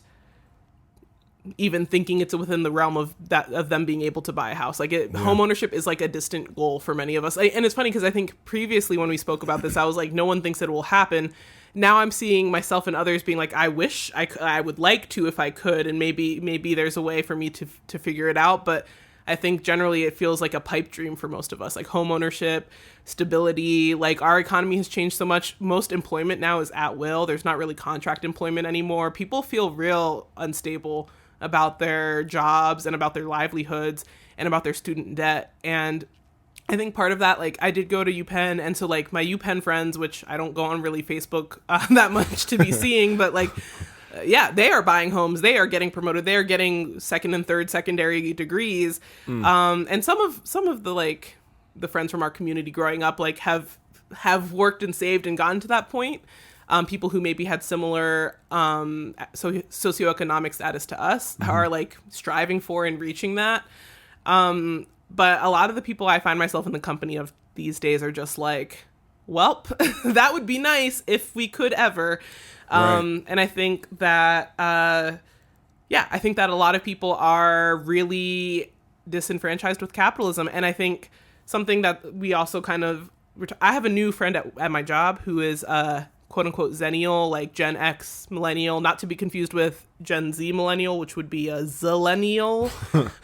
even thinking it's within the realm of them being able to buy a house. Like home ownership is like a distant goal for many of us. And it's funny because I think previously when we spoke about this, I was like, no one thinks it will happen. Now I'm seeing myself and others being like, I wish I would like to if I could, and maybe there's a way for me to figure it out. But I think generally it feels like a pipe dream for most of us, like home ownership, stability. Like our economy has changed so much. Most employment now is at will. There's not really contract employment anymore. People feel real unstable about their jobs and about their livelihoods and about their student debt. And I think part of that, like I did go to UPenn, and so like my UPenn friends, which I don't go on really Facebook that much to be seeing, but like, they are buying homes, they are getting promoted, they are getting second and third secondary degrees. And some of the like the friends from our community growing up like have worked and saved and gotten to that point. People who maybe had similar socioeconomic status to us are like striving for and reaching that. But a lot of the people I find myself in the company of these days are just like, welp, that would be nice if we could ever. And I think that, I think that a lot of people are really disenfranchised with capitalism. And I think something that we also kind of, I have a new friend at my job who is quote unquote Zennial, like Gen X millennial, not to be confused with Gen Z millennial, which would be a Zillennial,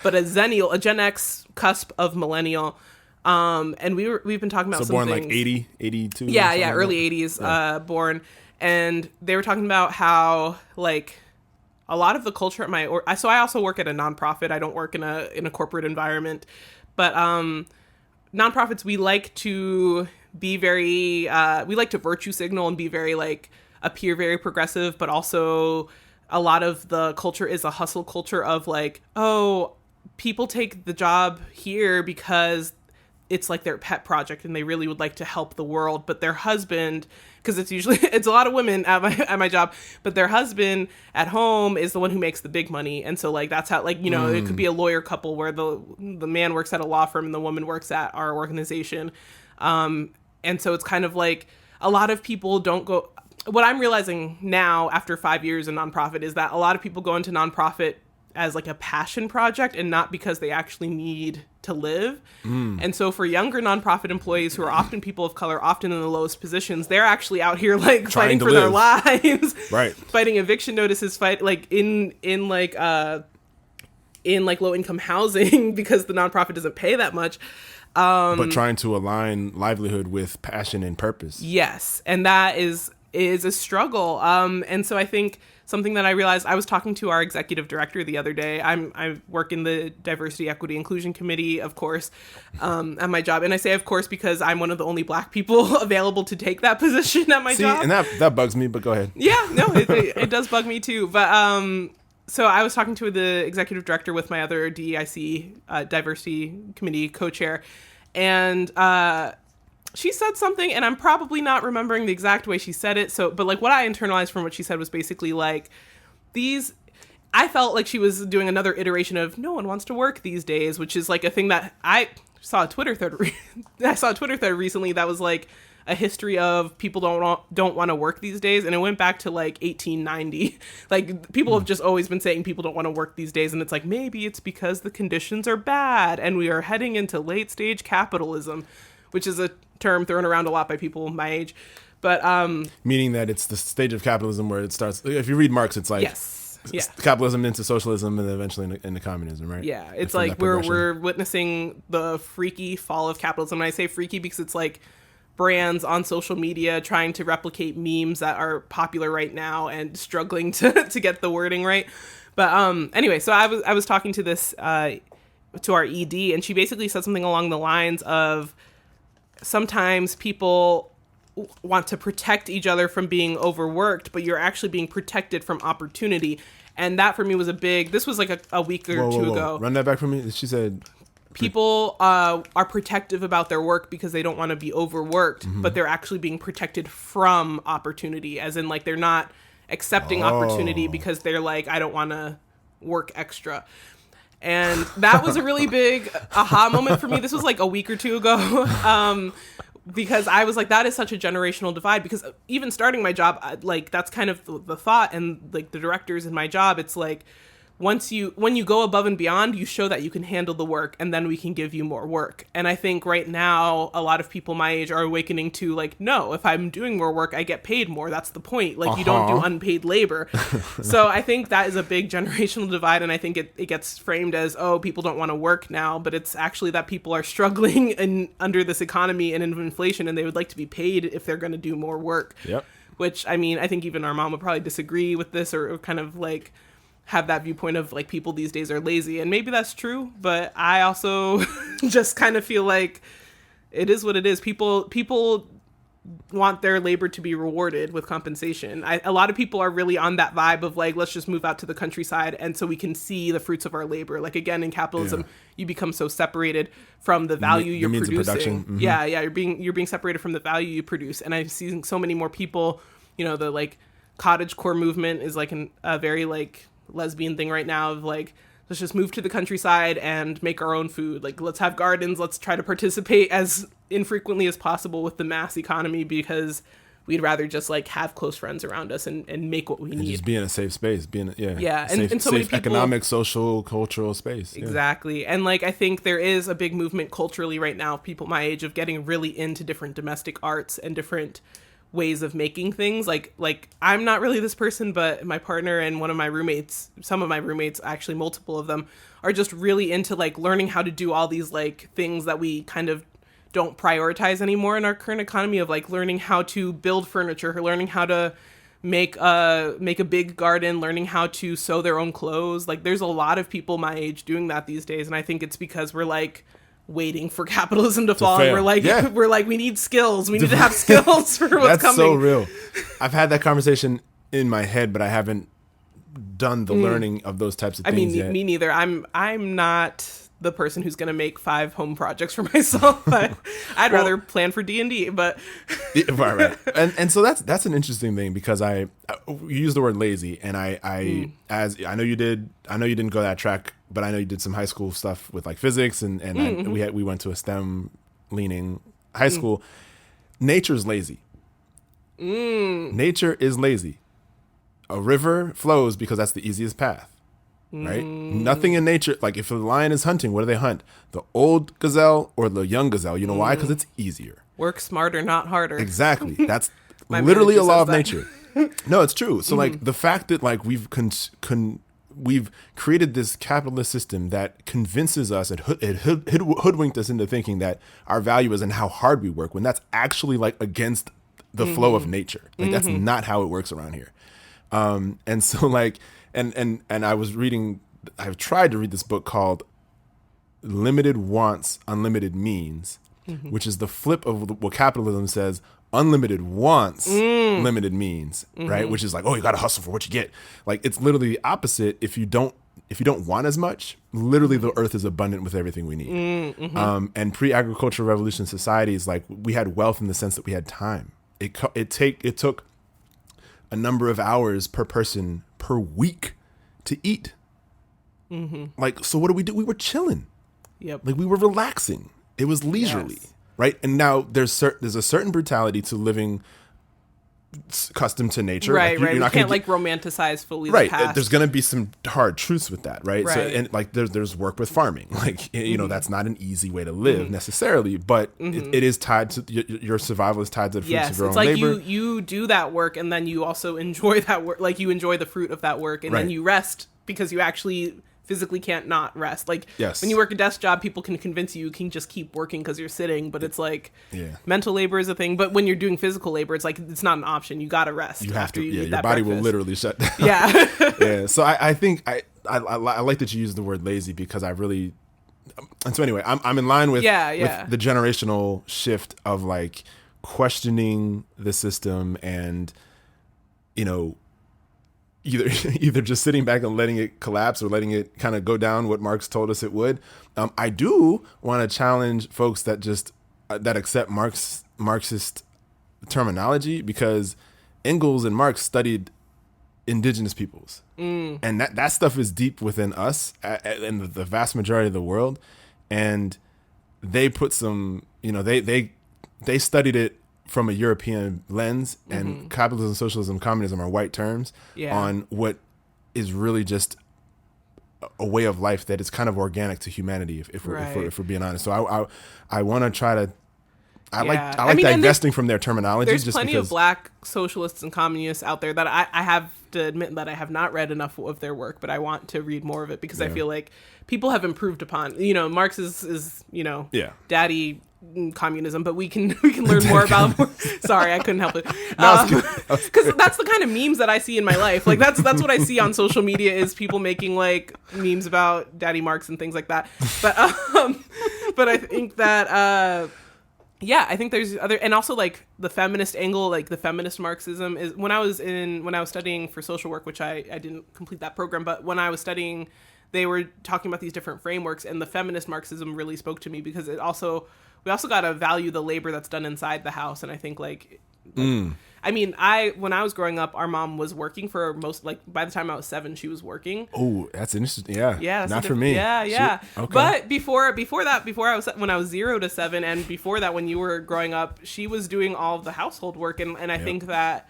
but a Zennial, a Gen X cusp of millennial. And we've been talking about some born things. Like 80, 82? Yeah, early 80s born. And they were talking about how like a lot of the culture at so I also work at a nonprofit. I don't work in a corporate environment, but nonprofits, we like to be very, we like to virtue signal and be very like appear very progressive, but also a lot of the culture is a hustle culture of like, oh, people take the job here because it's like their pet project and they really would like to help the world, but their husband, because it's a lot of women at my job, but their husband at home is the one who makes the big money. And so like that's how, like, you know, it could be a lawyer couple where the man works at a law firm and the woman works at our organization. And so it's kind of like a lot of people don't go. What I'm realizing now after 5 years in nonprofit is that a lot of people go into nonprofit as like a passion project and not because they actually need to live. And so for younger nonprofit employees who are often people of color, often in the lowest positions, they're actually out here like fighting for their lives, right? Fighting eviction notices, like in low income housing because the nonprofit doesn't pay that much. But trying to align livelihood with passion and purpose. Yes. And that is a struggle. And so I think something that I realized, I was talking to our executive director the other day. I work in the Diversity, Equity, Inclusion Committee, of course, at my job. And I say, of course, because I'm one of the only Black people available to take that position at my job. And that bugs me, but go ahead. Yeah, no, it does bug me too. But so I was talking to the executive director with my other DEIC Diversity Committee co-chair, and she said something, and I'm probably not remembering the exact way she said it. So, but like what I internalized from what she said was basically like I felt like she was doing another iteration of no one wants to work these days, which is like a thing that I saw a Twitter thread. I saw a Twitter thread recently that was like a history of people don't want to work these days, and it went back to like 1890. Like people have just always been saying people don't want to work these days, and it's like maybe it's because the conditions are bad and we are heading into late stage capitalism, which is a term thrown around a lot by people my age. But meaning that it's the stage of capitalism where it starts. If you read Marx, it's like yes, yeah, capitalism into socialism and then eventually into communism, right? yeah. It's like we're witnessing the freaky fall of capitalism. And I say freaky because it's like brands on social media trying to replicate memes that are popular right now and struggling to get the wording right. But anyway, so I was talking to this to our ED, and she basically said something along the lines of sometimes people want to protect each other from being overworked, but you're actually being protected from opportunity. And that for me was this was like a week or two ago. Run that back for me. She said people are protective about their work because they don't want to be overworked, but they're actually being protected from opportunity, as in like they're not accepting opportunity because they're like, I don't want to work extra. And that was a really big aha moment for me. This was like a week or two ago. Because I was like, that is such a generational divide, because even starting my job, like that's kind of the thought, and like the directors in my job, it's like, when you go above and beyond, you show that you can handle the work, and then we can give you more work. And I think right now, a lot of people my age are awakening to like, no, if I'm doing more work, I get paid more. That's the point. Like you don't do unpaid labor. So I think that is a big generational divide. And I think it gets framed as, oh, people don't want to work now, but it's actually that people are struggling under this economy and in inflation, and they would like to be paid if they're going to do more work. Yep. Which, I mean, I think even our mom would probably disagree with this, or kind of like have that viewpoint of like people these days are lazy, and maybe that's true, but I also just kind of feel like it is what it is. People want their labor to be rewarded with compensation. A lot of people are really on that vibe of like, let's just move out to the countryside and so we can see the fruits of our labor. Like again, in capitalism, you become so separated from the value you're producing. Mm-hmm. Yeah, you're being separated from the value you produce. And I've seen so many more people, the like cottagecore movement is like a very like lesbian thing right now of like, let's just move to the countryside and make our own food. Like, let's have gardens. Let's try to participate as infrequently as possible with the mass economy, because we'd rather just like have close friends around us and make what we need. Just be in a safe space, and so many people, economic, social, cultural space. Exactly. And like, I think there is a big movement culturally right now, people my age, of getting really into different domestic arts and different ways of making things. Like I'm not really this person, but my partner and some of my roommates, actually multiple of them, are just really into like learning how to do all these like things that we kind of don't prioritize anymore in our current economy, of like learning how to build furniture, learning how to make a big garden, learning how to sew their own clothes. Like there's a lot of people my age doing that these days, and I think it's because we're like waiting for capitalism to fall, and we're like we need skills, we need to have skills for what's That's coming. So real. I've had that conversation in my head, but I haven't done the learning of those types of things yet. Me neither. I'm not the person who's going to make 5 home projects for myself. I'd rather plan for D&D, but right. And so that's an interesting thing, because you use the word lazy, and as I know you didn't go that track, but I know you did some high school stuff with like physics, and we went to a STEM leaning high school. Nature's lazy. Nature is lazy. A river flows because that's the easiest path. Right? Nothing in nature, like if a lion is hunting, what do they hunt? The old gazelle or the young gazelle. You know why? Because it's easier. Work smarter, not harder. Exactly. That's literally a law of nature. No, it's true. So like the fact that like we've created this capitalist system that convinces us, it hoodwinked us into thinking that our value is in how hard we work, when that's actually like against the flow of nature. Like that's not how it works around here. And so like, and I've tried to read this book called Limited Wants, Unlimited Means, which is the flip of what capitalism says. Unlimited wants, limited means, right? Which is like, oh, you got to hustle for what you get. Like, it's literally the opposite. If you don't want as much, literally the earth is abundant with everything we need. And pre-agricultural revolution societies, like, we had wealth in the sense that we had time. It took a number of hours per person per week to eat. Like, so what do? We were chilling. Yep. Like, we were relaxing. It was leisurely. Yes. Right. And now there's a certain brutality to living accustomed to nature. Right, right. You're We not can't gonna romanticize fully right. the past. There's going to be some hard truths with that, right? So, Right. and like there's work with farming, like that's not an easy way to live necessarily, but it is tied to your survival is tied to the fruits of your own like labor. you do that work and then you also enjoy that work. Like you enjoy the fruit of that work, and then you rest because you actually physically can't not rest. Like when you work a desk job, people can convince you can just keep working because you're sitting, but it's like mental labor is a thing. But when you're doing physical labor, it's like it's not an option. You got to rest. You have to. You eat your body will literally shut down. Yeah. Yeah. So I think I like that you use the word lazy because I really. And so anyway, I'm in line with with the generational shift of like questioning the system and either just sitting back and letting it collapse or letting it kind of go down what Marx told us it would. I do want to challenge folks that just that accept Marxist terminology, because Engels and Marx studied indigenous peoples, and that stuff is deep within us and the vast majority of the world. And they put some, they studied it from a European lens, and capitalism, socialism, communism are white terms on what is really just a way of life that is kind of organic to humanity, if we're being honest. So I want to try to. I like divesting from their terminology. There's just plenty because of black socialists and communists out there that I have to admit that I have not read enough of their work, but I want to read more of it because I feel like people have improved upon. Marx is daddy communism, but we can learn more about. Sorry, I couldn't help it. Because that's the kind of memes that I see in my life. Like that's what I see on social media is people making like memes about Daddy Marx and things like that. But I think that. I think there's other, and also like the feminist angle, like the feminist Marxism is when I was studying for social work, which I didn't complete that program, but when I was studying, they were talking about these different frameworks, and the feminist Marxism really spoke to me because we also got to value the labor that's done inside the house. And I think I mean, when I was growing up, our mom was working for by the time I was 7, she was working. Oh, that's interesting. Yeah. Not for me. Yeah. Okay. But before that, when I was 0 to 7, and before that, when you were growing up, she was doing all of the household work. And I think that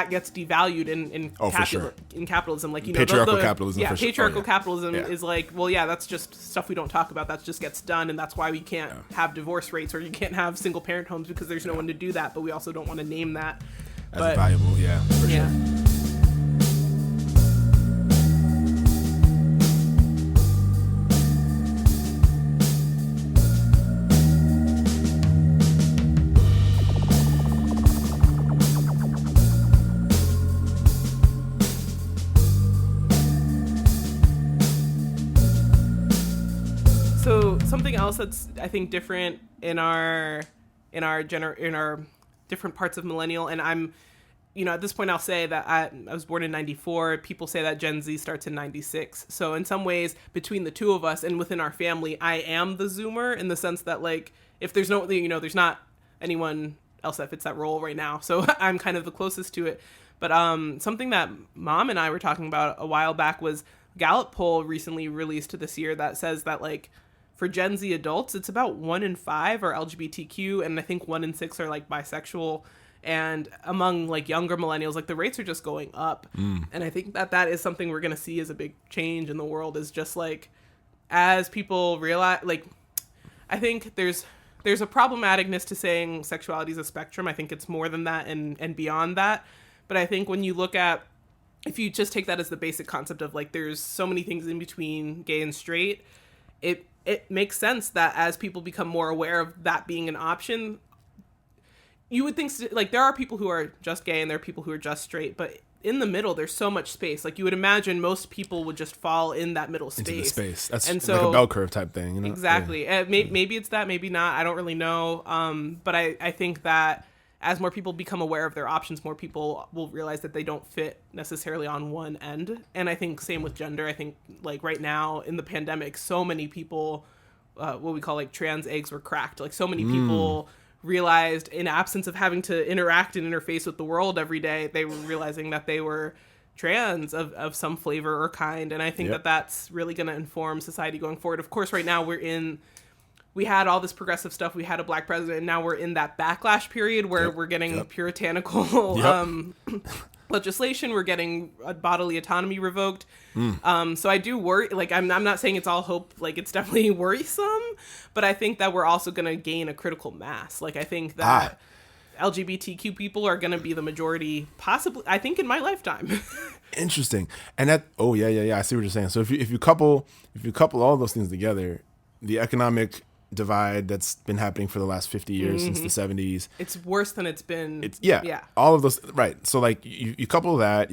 gets devalued in capitalism. Like, patriarchal capitalism. Yeah. Patriarchal capitalism is like, well, that's just stuff we don't talk about. That just gets done. And that's why we can't have divorce rates, or you can't have single parent homes, because there's no one to do that. But we also don't want to name that as valuable. Yeah. For sure. Something else that's I think different in our different parts of millennial, and I'm at this point I'll say that I was born in 94. People say that Gen Z starts in 96. So in some ways, between the two of us and within our family, I am the Zoomer, in the sense that like if there's no there's not anyone else that fits that role right now. So I'm kind of the closest to it. But something that Mom and I were talking about a while back was Gallup poll recently released this year that says that like for Gen Z adults, it's about 1 in 5 are LGBTQ, and I think 1 in 6 are like bisexual. And among like younger millennials, like the rates are just going up. And I think that is something we're going to see as a big change in the world, is just like as people realize, like I think there's a problematicness to saying sexuality is a spectrum. I think it's more than that and beyond that. But I think when you look at, if you just take that as the basic concept of like there's so many things in between gay and straight, it makes sense that as people become more aware of that being an option, you would think like there are people who are just gay and there are people who are just straight, but in the middle there's so much space. Like you would imagine most people would just fall in that middle space. Into the space. That's and like a bell curve type thing. Exactly. Yeah. Maybe it's that, maybe not. I don't really know. But I think that as more people become aware of their options, more people will realize that they don't fit necessarily on one end. And I think same with gender. I think like right now in the pandemic, so many people, what we call like trans eggs were cracked. Like so many people realized, in absence of having to interact and interface with the world every day, they were realizing that they were trans of some flavor or kind. And I think that that's really going to inform society going forward. Of course, right now we we had all this progressive stuff. We had a black president, and now we're in that backlash period where we're getting puritanical legislation. We're getting bodily autonomy revoked. So I do worry. Like, I'm not saying it's all hope. Like, it's definitely worrisome, but I think that we're also going to gain a critical mass. Like, I think that LGBTQ people are going to be the majority, possibly, I think, in my lifetime. Interesting. And that, I see what you're saying. So if you couple all those things together, the economic divide that's been happening for the last 50 years since the 70s, it's worse than it's been. All of those, right? So like you couple that,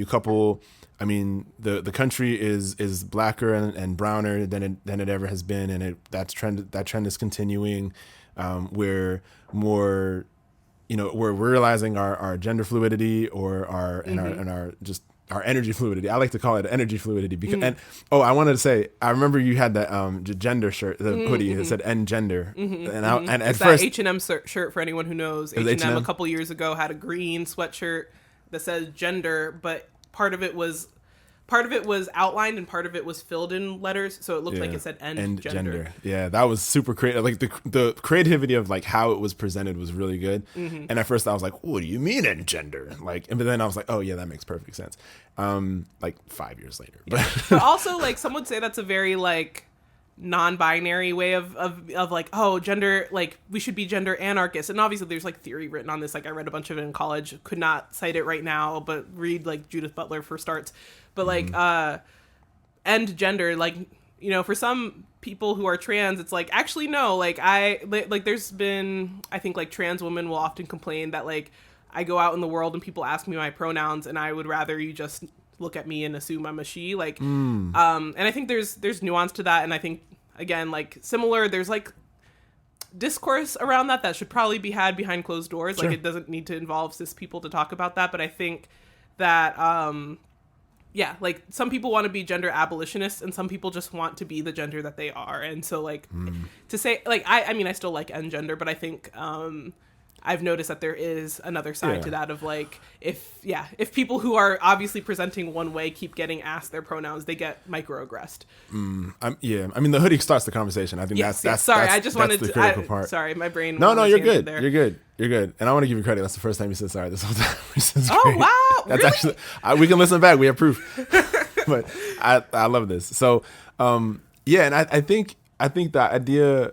I mean, the country is blacker and browner than it ever has been, and that trend is continuing. We're more, we're realizing our gender fluidity or our energy fluidity. I like to call it energy fluidity because, and I wanted to say, I remember you had that gender shirt, the hoodie that said "end gender," and at it's first that H&M shirt for anyone who knows. H&M a couple years ago had a green sweatshirt that says gender, but part of it was outlined and part of it was filled in letters, so it looked like it said end gender. Yeah, that was super creative. Like the creativity of like how it was presented was really good. And at first I was like, what do you mean end gender? Like, but then I was like, oh yeah, that makes perfect sense. Like 5 years later. But also, like, some would say that's a very like non-binary way of like, oh, gender, like we should be gender anarchists. And obviously there's like theory written on this. Like, I read a bunch of it in college, could not cite it right now, but read like Judith Butler for starts. But like end gender, like, for some people who are trans, it's like, actually no, like there's been, I think like trans women will often complain that like I go out in the world and people ask me my pronouns and I would rather you just look at me and assume I'm a she, like and I think there's nuance to that. And I think, again, like similar, there's like discourse around that should probably be had behind closed doors. Sure. Like, it doesn't need to involve cis people to talk about that, but I think that like some people want to be gender abolitionists and some people just want to be the gender that they are. And so like to say, like, I mean, I still like end gender, but I think I've noticed that there is another side to that of like, if people who are obviously presenting one way keep getting asked their pronouns, they get microaggressed. I mean, the hoodie starts the conversation. I think that's sorry, that's, I just that's wanted the to critical part. Sorry, my brain. No, you're good. You're good. And I want to give you credit. That's the first time you said sorry this whole time. Oh, wow. That's really? actually, we can listen back. We have proof. But I love this. So, and I think the idea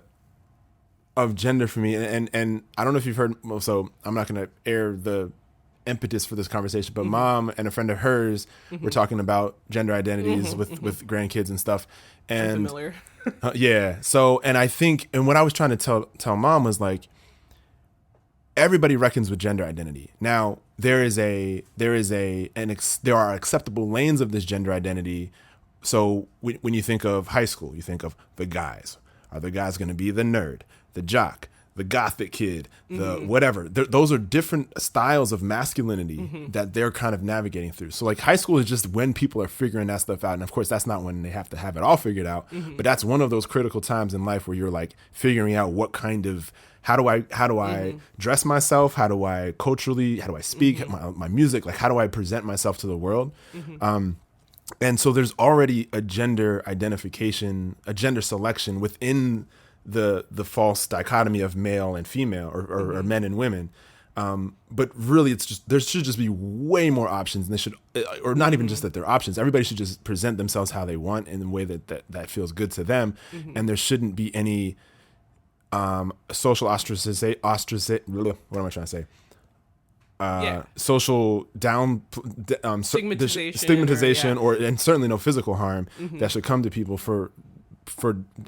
of gender for me, and I don't know if you've heard, so I'm not going to air the impetus for this conversation, but Mom and a friend of hers were talking about gender identities with grandkids and stuff. And I'm familiar. So, and I think, and what I was trying to tell Mom was like, everybody reckons with gender identity. Now, there are acceptable lanes of this gender identity. So when you think of high school, you think of the guys. Are the guys going to be the nerd, the jock, the gothic kid, the whatever? Those are different styles of masculinity that they're kind of navigating through. So like high school is just when people are figuring that stuff out. And of course, that's not when they have to have it all figured out. But that's one of those critical times in life where you're like figuring out what kind of, how do I dress myself? How do I speak? My music, like how do I present myself to the world? And so there's already a gender identification, a gender selection within the false dichotomy of male and female or men and women. But really it's just, there should just be way more options, and they should, or not even just that they're options. Everybody should just present themselves how they want in a way that feels good to them. And there shouldn't be any social ostracization. What am I trying to say? Social stigmatization, and certainly no physical harm that should come to people for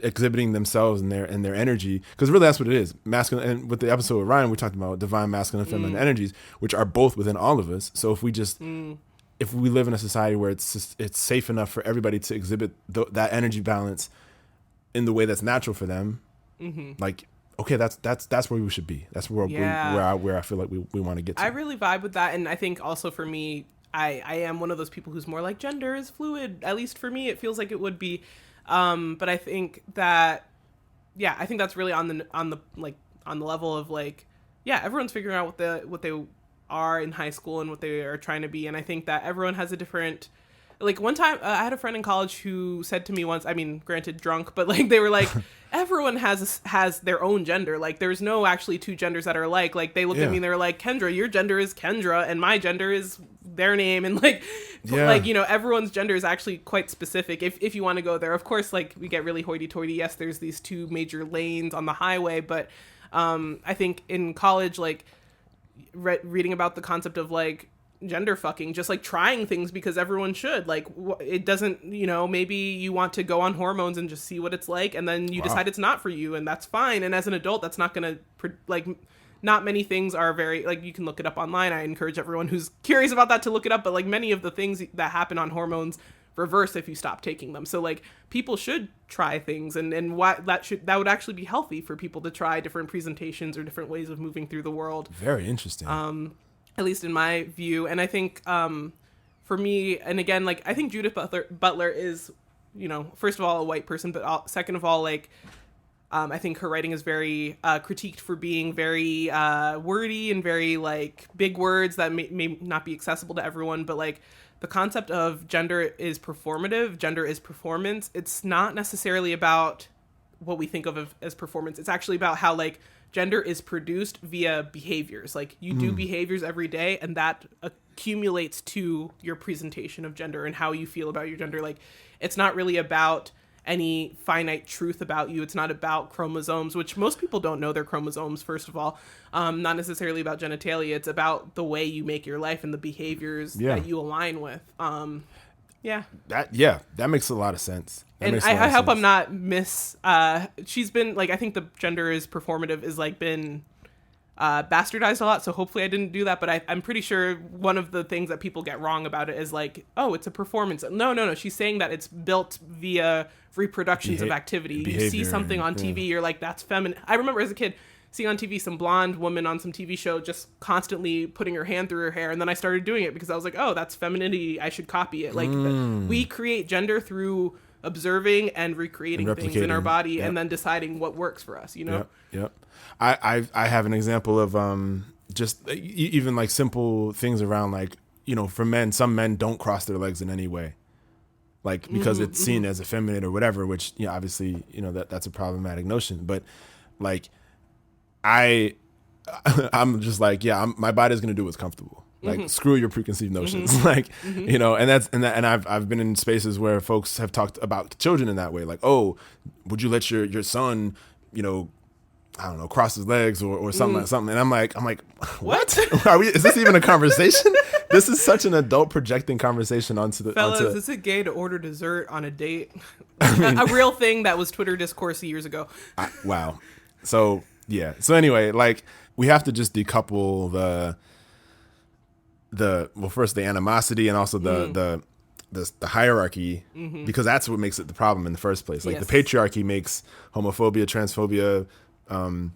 exhibiting themselves and their energy, because really that's what it is. Masculine, and with the episode with Ryan, we talked about divine masculine and feminine energies, which are both within all of us. So if we just if we live in a society where it's safe enough for everybody to exhibit that energy balance in the way that's natural for them, like, okay, that's where we should be. That's where I feel like we want to get to. I really vibe with that, and I think also for me, I am one of those people who's more like gender is fluid. At least for me, it feels like it would be. But I think that, I think that's really on the level of like, everyone's figuring out what they are in high school and what they are trying to be, and I think that everyone has a different. like one time I had a friend in college who said to me once, I mean, granted drunk, but like they were like, everyone has their own gender. Like there's no actually two genders that are alike. Like they looked at me and they were like, Kendra, your gender is Kendra and my gender is their name. And like, like, you know, everyone's gender is actually quite specific if you want to go there. Of course, like we get really hoity-toity. Yes, there's these two major lanes on the highway, but I think in college, like reading about the concept of like gender fucking, just like trying things because everyone should, like it doesn't, you know, maybe you want to go on hormones and just see what it's like and then you decide it's not for you, and that's fine. And as an adult, that's not gonna like, not many things are very, like, you can look it up online. I encourage everyone who's curious about that to look it up, but like many of the things that happen on hormones reverse if you stop taking them. So like people should try things, and why that would actually be healthy for people to try different presentations or different ways of moving through the world. Very interesting. At least in my view. And I think for me, and again, like I think Judith Butler is, you know, first of all a white person, but second of all, like I think her writing is very critiqued for being very wordy and very like big words that may not be accessible to everyone. But like the concept of gender is performative, gender is performance. It's not necessarily about what we think of as performance. It's actually about how like gender is produced via behaviors. Like you do behaviors every day, and that accumulates to your presentation of gender and how you feel about your gender. Like it's not really about any finite truth about you. It's not about chromosomes, which most people don't know their chromosomes, first of all. Not necessarily about genitalia. It's about the way you make your life and the behaviors that you align with. That makes a lot of sense. And I hope I'm not she's been like, I think the gender is performative is like been bastardized a lot, so hopefully I didn't do that, but I'm pretty sure one of the things that people get wrong about it is like, oh, it's a performance. No, she's saying that it's built via reproductions of activity. You see something on TV, you're like, that's feminine. I remember as a kid seeing on TV some blonde woman on some TV show just constantly putting her hand through her hair, and then I started doing it because I was like, oh, that's femininity, I should copy it. Like we create gender through observing and recreating things in our body and then deciding what works for us, you know? Yep. I have an example of just even like simple things around, like, you know, for men, some men don't cross their legs in any way, like because it's seen as effeminate or whatever, which, you know, obviously, you know, that's a problematic notion. But like I'm just like, my body's gonna do what's comfortable. Like screw your preconceived notions. Like, you know, and I've been in spaces where folks have talked about children in that way. Like, oh, would you let your son, you know, I don't know, cross his legs or something like something. And I'm like, what? Is this even a conversation? This is such an adult projecting conversation onto the fellas. Is it gay to order dessert on a date? A real thing that was Twitter discourse years ago. Wow. So yeah. So anyway, like we have to just decouple first the animosity and also the hierarchy, because that's what makes it the problem in the first place. Like the patriarchy makes homophobia, transphobia, and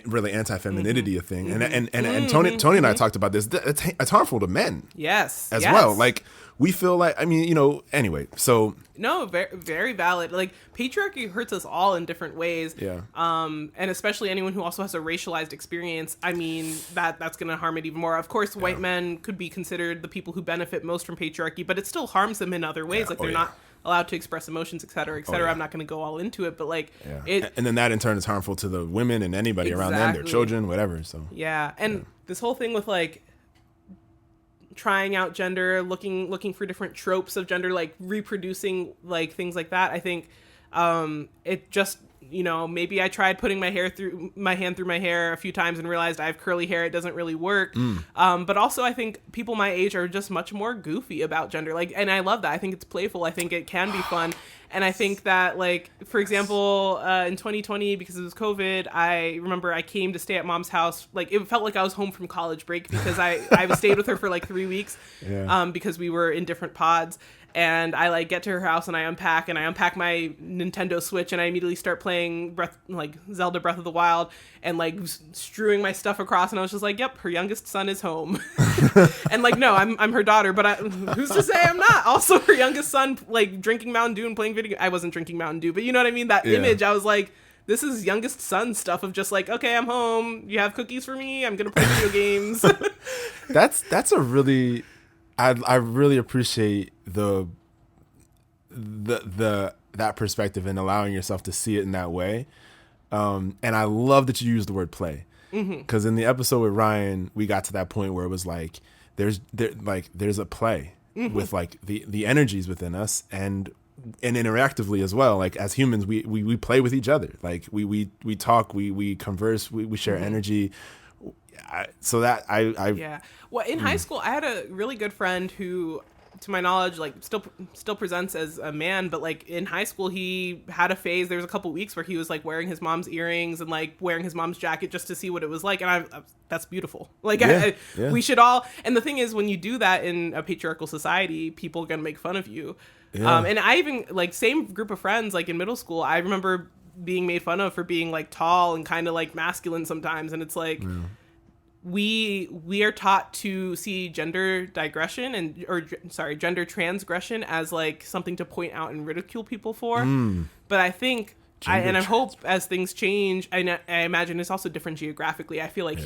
really anti-femininity a thing. And Tony and I talked about this. It's harmful to men. Yes. As well. Like we feel like, I mean, you know, anyway, so. No, very, very valid. Like patriarchy hurts us all in different ways. Yeah. And especially anyone who also has a racialized experience. I mean, that's going to harm it even more. Of course, white men could be considered the people who benefit most from patriarchy, but it still harms them in other ways. Like they're not allowed to express emotions, et cetera, et cetera. I'm not going to go all into it, but like it. And then that in turn is harmful to the women and anybody around them, their children, whatever. So. Yeah. And this whole thing with like trying out gender, looking for different tropes of gender, like reproducing like things like that. I think it just, you know, maybe I tried putting my hand through my hair a few times and realized I have curly hair. It doesn't really work. But also I think people my age are just much more goofy about gender. Like, and I love that. I think it's playful. I think it can be fun. And I think that, like, for example, in 2020, because it was COVID, I remember I came to stay at mom's house. Like, it felt like I was home from college break because I stayed with her for like 3 weeks because we were in different pods. And I like get to her house and I unpack my Nintendo Switch and I immediately start playing Zelda Breath of the Wild and like strewing my stuff across. And I was just like, yep, her youngest son is home. And like, no, I'm her daughter, but who's to say I'm not? Also, her youngest son like drinking Mountain Dew and playing video. I wasn't drinking Mountain Dew, but you know what I mean? That image, I was like, this is youngest son stuff of just like, okay, I'm home. You have cookies for me? I'm going to play video games. That's a really I really appreciate the that perspective and allowing yourself to see it in that way. And I love that you used the word play, because in the episode with Ryan, we got to that point where it was like there's a play with like the energies within us and interactively as well. Like as humans, we play with each other. Like we talk, we converse, we share energy. Yeah. Well, in high school, I had a really good friend who, to my knowledge, like still presents as a man, but like in high school he had a phase. There was a couple weeks where he was like wearing his mom's earrings and like wearing his mom's jacket just to see what it was like, and that's beautiful. Like we should all. And the thing is, when you do that in a patriarchal society, people are gonna make fun of you. And I even like same group of friends like in middle school, I remember being made fun of for being like tall and kind of like masculine sometimes, and it's like. We are taught to see gender digression gender transgression as like something to point out and ridicule people for. But I think I hope as things change, I imagine it's also different geographically. I feel like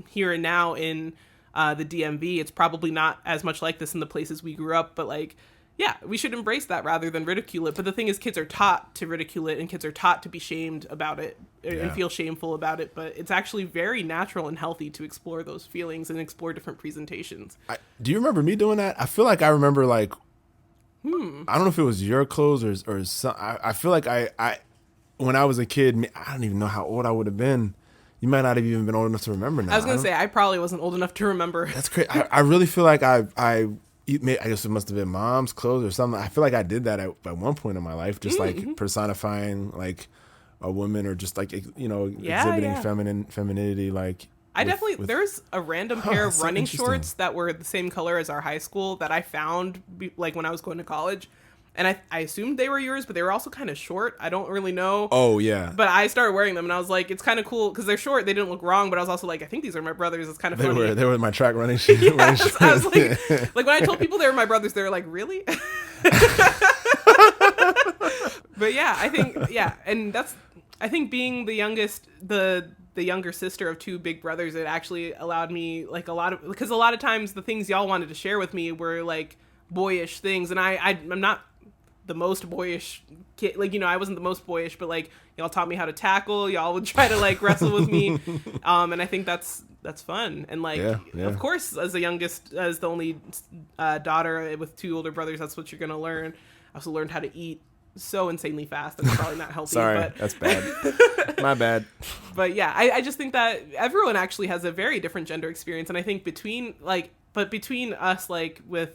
here and now in the DMV, it's probably not as much like this in the places we grew up, but like, yeah, we should embrace that rather than ridicule it. But the thing is, kids are taught to ridicule it and kids are taught to be shamed about it and feel shameful about it. But it's actually very natural and healthy to explore those feelings and explore different presentations. Do you remember me doing that? I feel like I remember like, I don't know if it was your clothes or some, I feel like I when I was a kid, I don't even know how old I would have been. You might not have even been old enough to remember now. I was going to say, I probably wasn't old enough to remember. That's crazy. I really feel like I guess it must have been mom's clothes or something. I feel like I did that at one point in my life, just like personifying like a woman or just like, exhibiting femininity. Like there's a random pair of running shorts that were the same color as our high school that I found like when I was going to college. And I assumed they were yours, but they were also kind of short. I don't really know. Oh, yeah. But I started wearing them, and I was like, it's kind of cool, because they're short. They didn't look wrong, but I was also like, I think these are my brothers. It's kind of funny. They were my track running shoes. I was like when I told people they were my brothers, they were like, really? But yeah, I think being the youngest, the younger sister of two big brothers, it actually allowed me, like, because a lot of times the things y'all wanted to share with me were, like, boyish things, and I'm not the most boyish kid. Like, I wasn't the most boyish, but like y'all taught me how to tackle. Y'all would try to like wrestle with me, and I think that's fun. And like, of course, as the only daughter with two older brothers, that's what you're gonna learn. I also learned how to eat so insanely fast. That's probably not healthy. Sorry, but that's bad. My bad. But yeah, I just think that everyone actually has a very different gender experience, and I think between us, like with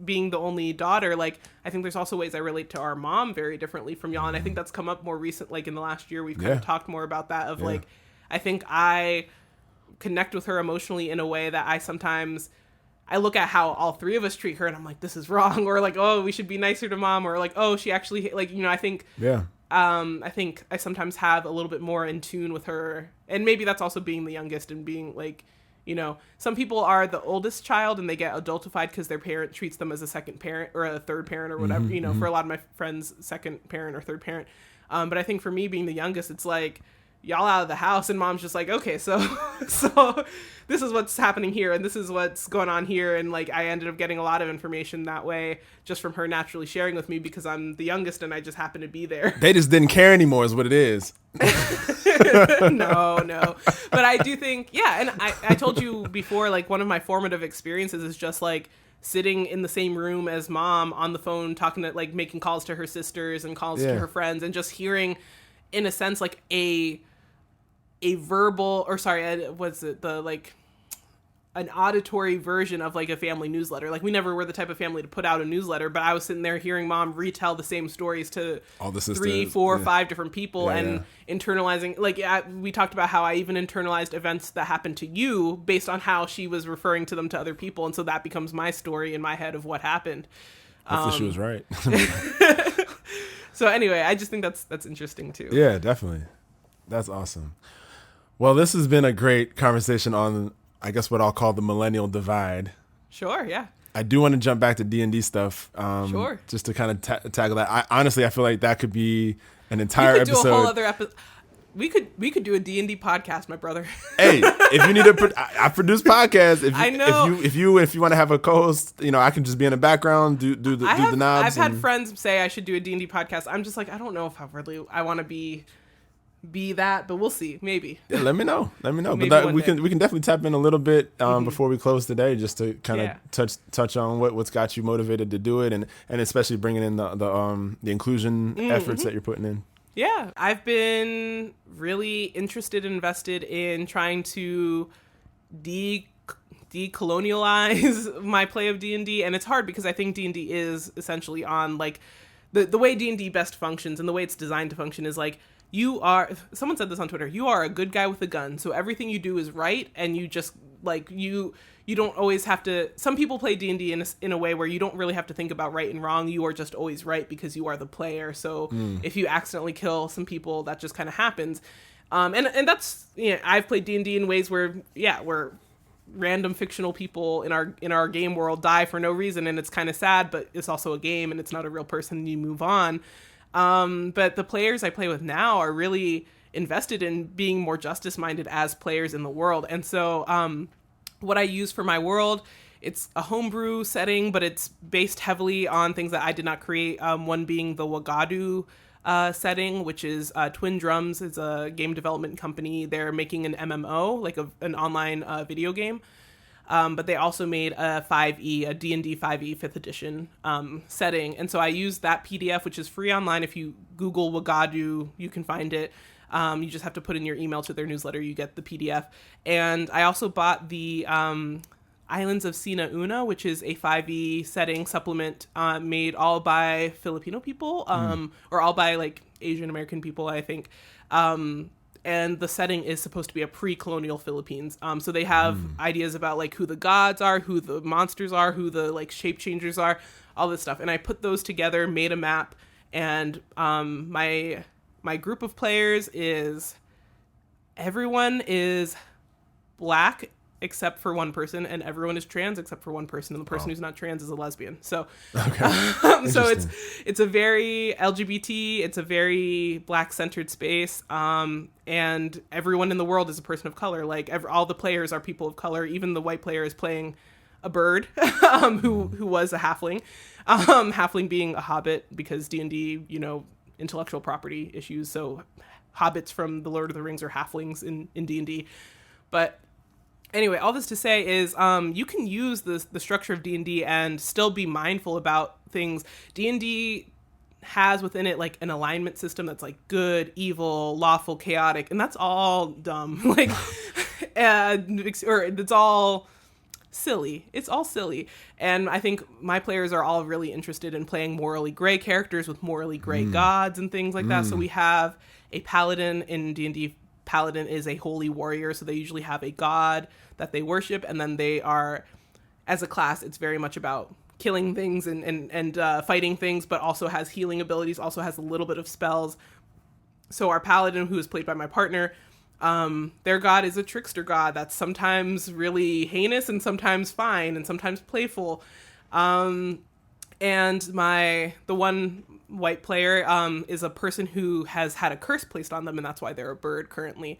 being the only daughter, like I think there's also ways I relate to our mom very differently from y'all, and I think that's come up more recent, like in the last year we've kind of talked more about that of like I think I connect with her emotionally in a way that I look at how all three of us treat her and I'm like, this is wrong, or like, oh, we should be nicer to mom, or like, oh, she actually, like, I think I think I sometimes have a little bit more in tune with her, and maybe that's also being the youngest and being like, some people are the oldest child and they get adultified because their parent treats them as a second parent or a third parent or whatever, for a lot of my friends, second parent or third parent. But I think for me being the youngest, it's like, y'all out of the house and mom's just like, okay, so this is what's happening here and this is what's going on here. And like, I ended up getting a lot of information that way just from her naturally sharing with me because I'm the youngest and I just happen to be there. They just didn't care anymore is what it is. No. But I do think, and I told you before, like one of my formative experiences is just like sitting in the same room as mom on the phone, talking to like making calls to her sisters and calls to her friends and just hearing in a sense like a verbal, or sorry, what's it, the like an auditory version of like a family newsletter. Like we never were the type of family to put out a newsletter, but I was sitting there hearing mom retell the same stories to all the sisters, 3, 4, 5 different people and internalizing. Like we talked about how I even internalized events that happened to you based on how she was referring to them to other people. And so that becomes my story in my head of what happened. Hopefully she was right. So anyway, I just think that's interesting too. Yeah, definitely. That's awesome. Well, this has been a great conversation on, I guess, what I'll call the Millennial Divide. Sure, yeah. I do want to jump back to D&D stuff. Sure. Just to kind of tackle that. I feel like that could be an entire episode. Do a whole other episode. We could do a D&D podcast, my brother. Hey, if you need I produce podcasts. If you, I know. If you want to have a co-host, I can just be in the background, do the knobs. I've had friends say I should do a D&D podcast. I'm just like, I don't know if I want to be that, but we'll see. Maybe. Yeah, let me know. Maybe But we can definitely tap in a little bit before we close today, just to kind of touch on what's got you motivated to do it, and especially bringing in the inclusion efforts that you're putting in. Yeah, I've been really interested and invested in trying to decolonialize my play of D&D, and it's hard because I think D&D is essentially on like the way D&D best functions, and the way it's designed to function is like, someone said this on Twitter, you are a good guy with a gun, so everything you do is right, and you just like you don't always have to. Some people play D&D in a way where you don't really have to think about right and wrong. You are just always right because you are the player. So if you accidentally kill some people, that just kind of happens. And that's, I've played D&D in ways where random fictional people in our game world die for no reason, and it's kind of sad, but it's also a game and it's not a real person, and you move on. But the players I play with now are really invested in being more justice minded as players in the world. And so what I use for my world, it's a homebrew setting, but it's based heavily on things that I did not create. One being the Wagadu setting, which is Twin Drums. It's a game development company. They're making an MMO, like an online video game. But they also made a D&D 5e 5th edition setting. And so I used that PDF, which is free online. If you Google Wagadu, you can find it. You just have to put in your email to their newsletter. You get the PDF. And I also bought the Islands of Sina Una, which is a 5e setting supplement made all by Filipino people, or all by like Asian American people, I think. And the setting is supposed to be a pre-colonial Philippines. So they have ideas about like who the gods are, who the monsters are, who the like shape changers are, all this stuff. And I put those together, made a map, and my group of players is everyone is Black except for one person, and everyone is trans except for one person, and the person who's not trans is a lesbian. So, so it's a very LGBT, it's a very Black-centered space, and everyone in the world is a person of color. Like all the players are people of color. Even the white player is playing a bird, who was a halfling, halfling being a hobbit because D&D, intellectual property issues. So, hobbits from the Lord of the Rings are halflings in D&D, but. Anyway, all this to say is you can use the structure of D&D and still be mindful about things. D&D has within it like an alignment system that's like good, evil, lawful, chaotic, and that's all dumb. Like, or it's all silly. It's all silly. And I think my players are all really interested in playing morally gray characters with morally gray gods and things like that. So we have a paladin in D&D. Paladin is a holy warrior, so they usually have a god that they worship, and then they are, as a class, it's very much about killing things and fighting things, but also has healing abilities, also has a little bit of spells. So our paladin, who is played by my partner, their god is a trickster god that's sometimes really heinous and sometimes fine and sometimes playful. And the one white player is a person who has had a curse placed on them, and that's why they're a bird currently.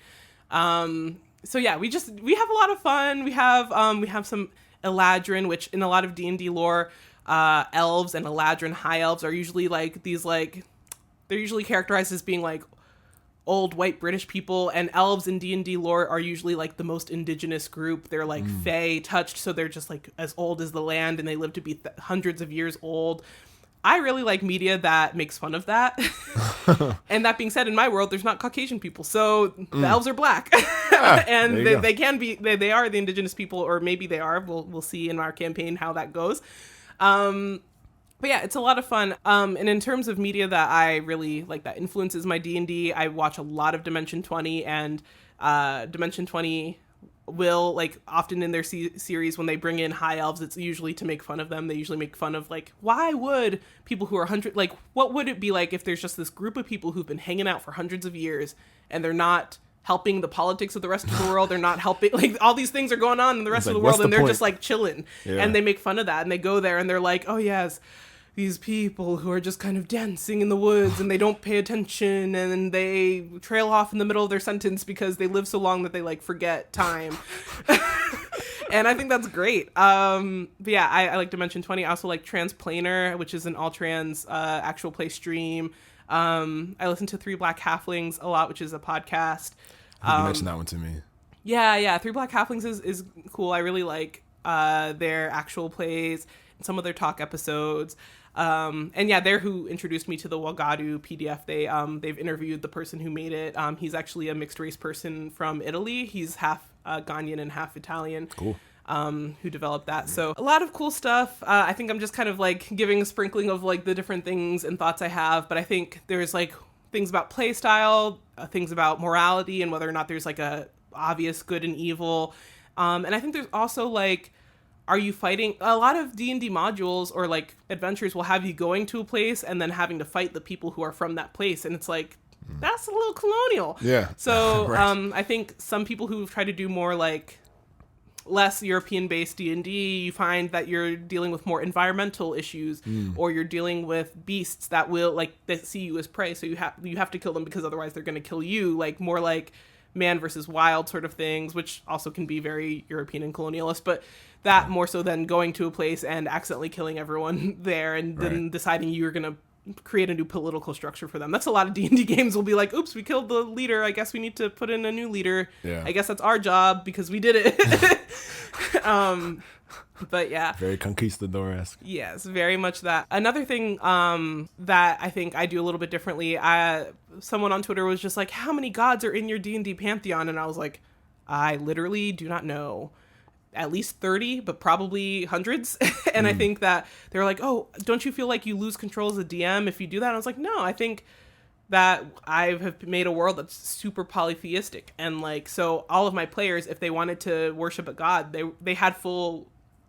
So yeah, we have a lot of fun. We have some Eladrin, which in a lot of D&D lore, elves and Eladrin high elves are usually like these like, they're usually characterized as being like old white British people, and elves in D&D lore are usually like the most indigenous group. They're like fae touched, so they're just like as old as the land, and they live to be hundreds of years old. I really like media that makes fun of that. And that being said, in my world, there's not Caucasian people, so the elves are Black. And they can be, they are the indigenous people, or maybe they are. We'll see in our campaign how that goes. But yeah, it's a lot of fun. And in terms of media that I really like that influences my D&D, I watch a lot of Dimension 20, and Dimension 20 will, like, often in their series, when they bring in high elves, it's usually to make fun of them. They usually make fun of, like, why would people who are what would it be like if there's just this group of people who've been hanging out for hundreds of years, and they're not helping the politics of the rest of the world, they're not helping, like, all these things are going on in the rest of the world, and they're just, like, chilling. Yeah. And they make fun of that, and they go there, and they're like, oh, yes, these people who are just kind of dancing in the woods and they don't pay attention and they trail off in the middle of their sentence because they live so long that they like forget time. And I think that's great. But yeah, I like to mention 20. I also like Transplanar, which is an all trans actual play stream. I listen to Three Black Halflings a lot, which is a podcast. You mentioned that one to me. Yeah. Three Black Halflings is cool. I really like their actual plays and some of their talk episodes. And yeah, they're who introduced me to the Wagadu PDF. They've interviewed the person who made it. He's actually a mixed race person from Italy. He's half Ghanaian and half Italian. Cool. Who developed that. So a lot of cool stuff. I think I'm just kind of like giving a sprinkling of like the different things and thoughts I have, but I think there's like things about play style, things about morality and whether or not there's like a obvious good and evil. And I think there's also like, are you fighting? A lot of D&D modules or like adventures will have you going to a place and then having to fight the people who are from that place. And it's like, that's a little colonial. Yeah. So Right. I think some people who try to do more like less European-based D&D, you find that you're dealing with more environmental issues or you're dealing with beasts that will like that see you as prey. So you have to kill them because otherwise they're going to kill you. Like more like man versus wild sort of things, which also can be very European and colonialist, but that more so than going to a place and accidentally killing everyone there and then deciding you're going to create a new political structure for them. That's a lot of D&D games will be like, oops, we killed the leader. I guess we need to put in a new leader. Yeah. I guess that's our job because we did it. But yeah. Very conquistador-esque. Yes, very much that. Another thing that I think I do a little bit differently, someone on Twitter was just like, how many gods are in your D&D pantheon? And I was like, I literally do not know. At least 30, but probably hundreds. And I think that they were like, oh, don't you feel like you lose control as a DM if you do that? And I was like, no, I think that I have made a world that's super polytheistic. And like, so all of my players, if they wanted to worship a god, they had full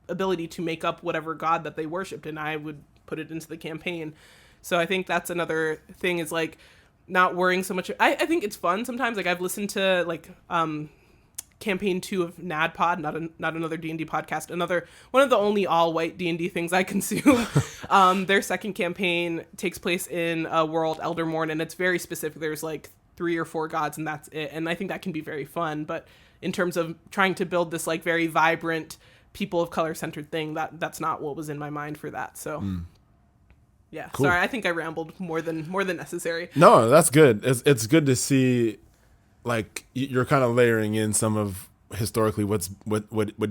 ability to make up whatever god that they worshipped, and I would put it into the campaign. So I think that's another thing is like not worrying so much. I think it's fun sometimes. Like I've listened to like, campaign 2 of NADPod, not another D&D podcast, one of the only all white D&D things I consume. Their second campaign takes place in a world Eldermorn, and it's very specific. There's like 3 or 4 gods and that's it. And I think that can be very fun, but in terms of trying to build this like very vibrant people of color centered thing, that's not what was in my mind for that. So yeah, cool. Sorry, I think I rambled more than necessary. No, that's good. It's good to see. Like you're kind of layering in some of historically what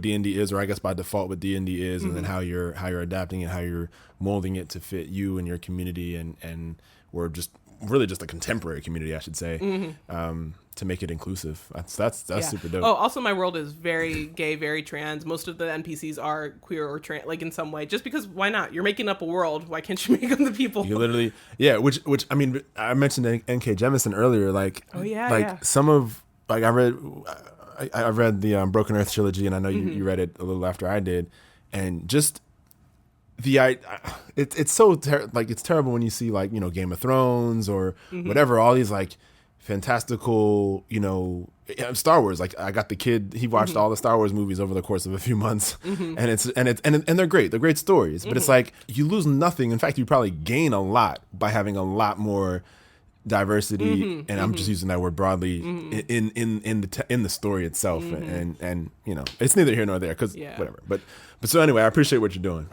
D&D is, or I guess by default what D&D is, and then how you're adapting it, how you're molding it to fit you and your community, and we're just really just a contemporary community, I should say, to make it inclusive. That's super dope. Oh, also my world is very gay, very trans. Most of the NPCs are queer or trans, like in some way. Just because, why not? You're making up a world. Why can't you make them the people? You literally, yeah. Which I mean, I mentioned N.K. Jemisin earlier. Like, some of like I read the Broken Earth trilogy, and I know you read it a little after I did, and just it's so it's terrible when you see like Game of Thrones or whatever, all these like fantastical, Star Wars. Like I got the kid, he watched all the Star Wars movies over the course of a few months, and they're great. They're great stories, but it's like you lose nothing. In fact, you probably gain a lot by having a lot more diversity, and I'm just using that word broadly in the story itself, and it's neither here nor there because whatever. But so anyway, I appreciate what you're doing.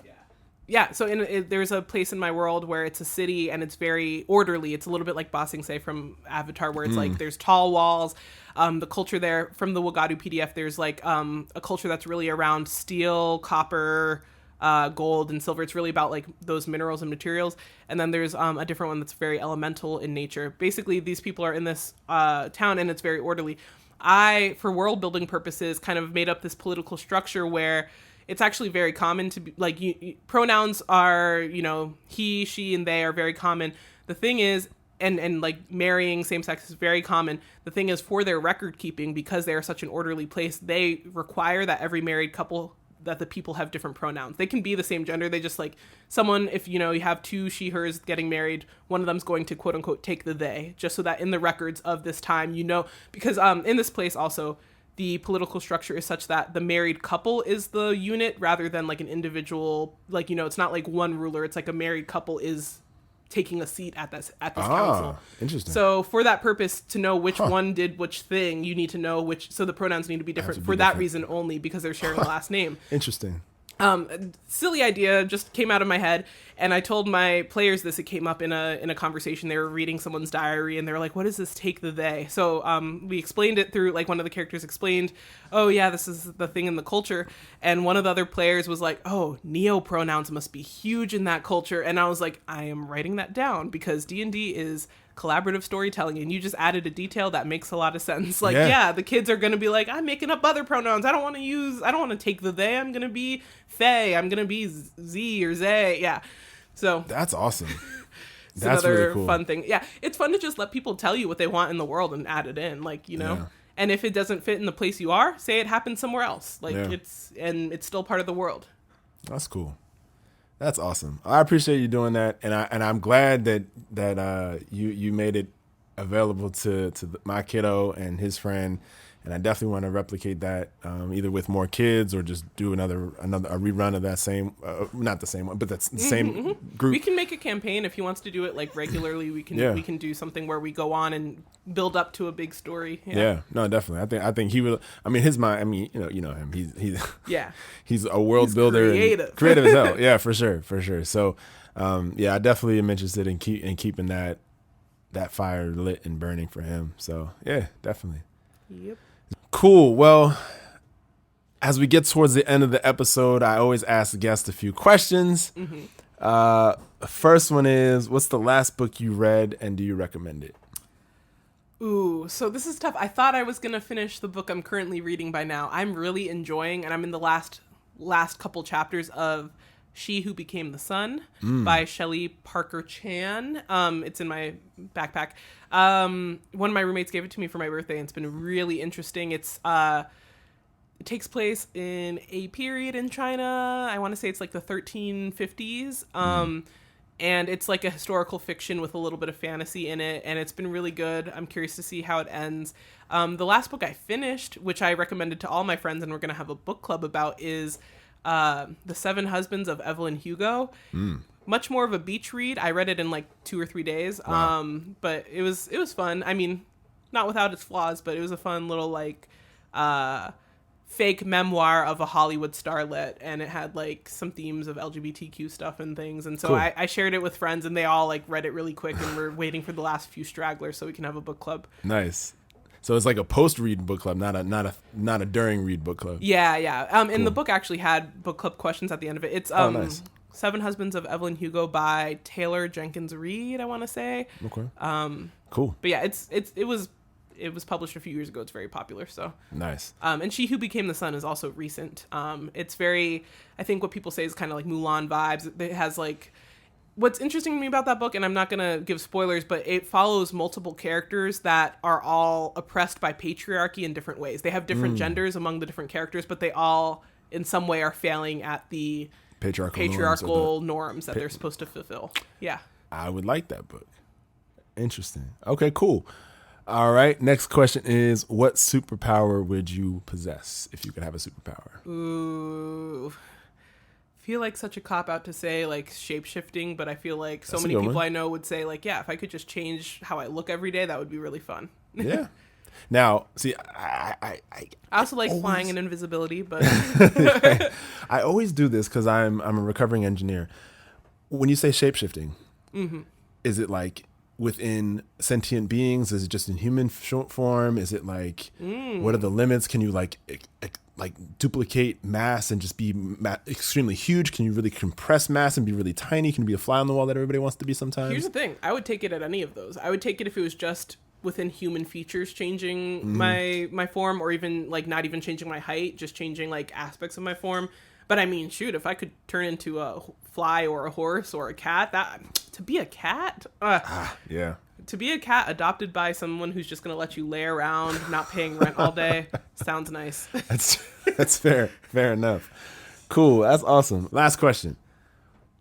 Yeah, so there's a place in my world where it's a city and it's very orderly. It's a little bit like Ba Sing Se from Avatar, where it's like there's tall walls. The culture there, from the Wagadu PDF, there's like a culture that's really around steel, copper, gold, and silver. It's really about like those minerals and materials. And then there's a different one that's very elemental in nature. Basically, these people are in this town and it's very orderly. I, for world building purposes, kind of made up this political structure where it's actually very common to be like pronouns are, he, she, and they are very common. The thing is, and like marrying same sex is very common. The thing is, for their record keeping, because they are such an orderly place, they require that every married couple, that the people have different pronouns. They can be the same gender. They just like someone, if you have 2 she, hers getting married, one of them's going to quote unquote take the they, just so that in the records of this time, because in this place also, the political structure is such that the married couple is the unit rather than like an individual, like, it's not like one ruler. It's like a married couple is taking a seat at this council. Interesting. So for that purpose, to know which one did which thing, you need to know which, so the pronouns need to be different for that reason only, because they're sharing the last name. Interesting. Silly idea just came out of my head, and I told my players this. It came up in a conversation. They were reading someone's diary, and they were like, "What is this? Take the they." So we explained it through, like, one of the characters explained, "Oh yeah, this is the thing in the culture," and one of the other players was like, "Oh, neo pronouns must be huge in that culture," and I was like, "I am writing that down because D&D is collaborative storytelling, and you just added a detail that makes a lot of sense. Like, yeah, the kids are going to be like, I'm making up other pronouns. I don't want to take the they. I'm going to be they. I'm going to be z or zay." Yeah. So that's awesome. It's another really cool. Fun thing. Yeah. It's fun to just let people tell you what they want in the world and add it in, like, and if it doesn't fit in the place you are, say it happened somewhere else. Like it's still part of the world. That's cool. That's awesome. I appreciate you doing that, and I'm glad that you made it available to my kiddo and his friend, and I definitely want to replicate that either with more kids or just do a rerun of that same, not the same one, but that's the same group. We can make a campaign if he wants to do it like regularly. We can do something where we go on and build up to a big story. Yeah, no, definitely. I think he will. I mean, his mind. I mean, you know him. He's he's a world builder, creative as hell. Yeah, for sure. So, I definitely am interested in keeping that fire lit and burning for him. So, yeah, definitely. Yep. Cool. Well, as we get towards the end of the episode, I always ask the guests a few questions. First one is, what's the last book you read and do you recommend it? Ooh, so this is tough. I thought I was going to finish the book I'm currently reading by now. I'm really enjoying, and I'm in the last couple chapters of She Who Became the Sun by Shelley Parker Chan. It's in my backpack. One of my roommates gave it to me for my birthday, and it's been really interesting. It takes place in a period in China. I want to say it's like the 1350s. And it's like a historical fiction with a little bit of fantasy in it, and it's been really good. I'm curious to see how it ends. The last book I finished, which I recommended to all my friends and we're going to have a book club about, is The Seven Husbands of Evelyn Hugo. Much more of a beach read. I read it in like 2 or 3 days. Wow. But it was fun. I mean, not without its flaws, but it was a fun little like fake memoir of a Hollywood starlet, and it had like some themes of LGBTQ stuff and things. And so cool. I shared it with friends, and they all like read it really quick, and we're waiting for the last few stragglers so we can have a book club. Nice. So it's like a post-read book club, not a during-read book club. Yeah. Cool. And the book actually had book club questions at the end of it. It's nice. Seven Husbands of Evelyn Hugo by Taylor Jenkins Reid, I want to say. Okay. Cool. But yeah, it was published a few years ago. It's very popular. So nice. And She Who Became the Sun is also recent. It's very, I think what people say is kind of like Mulan vibes. It has like, what's interesting to me about that book, and I'm not going to give spoilers, but it follows multiple characters that are all oppressed by patriarchy in different ways. They have different genders among the different characters, but they all in some way are failing at the patriarchal norms that they're supposed to fulfill. Yeah. I would like that book. Interesting. Okay, cool. All right. Next question is, what superpower would you possess if you could have a superpower? Ooh. Feel like such a cop-out to say like shape-shifting, but I feel like so many people I know would say like, yeah, if I could just change how I look every day, that would be really fun. Yeah. Now, see, I also like flying and invisibility, but I always do this because I'm a recovering engineer. When you say shape-shifting, is it like within sentient beings? Is it just in human form? Is it like, what are the limits? Can you like duplicate mass and just be extremely huge? Can you really compress mass and be really tiny? Can you be a fly on the wall that everybody wants to be sometimes? Here's the thing. I would take it at any of those. I would take it if it was just within human features changing my form, or even like not even changing my height, just changing like aspects of my form. But I mean, shoot, if I could turn into a fly or a horse or a cat, to be a cat? Yeah. To be a cat adopted by someone who's just going to let you lay around, not paying rent all day, sounds nice. That's fair. Fair enough. Cool. That's awesome. Last question.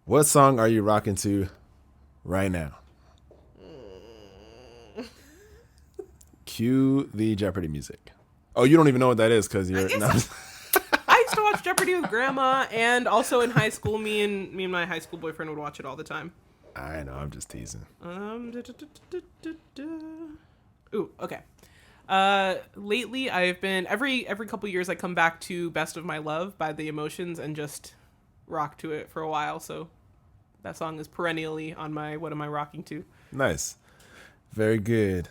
What song are you rocking to right now? Cue the Jeopardy music. Oh, you don't even know what that is because you're. No. I used to watch Jeopardy with Grandma, and also in high school, me and my high school boyfriend would watch it all the time. I know, I'm just teasing. Ooh, okay. Lately, I've been every couple years I come back to "Best of My Love" by The Emotions and just rock to it for a while. So that song is perennially on my "What Am I Rocking To?" Nice, very good.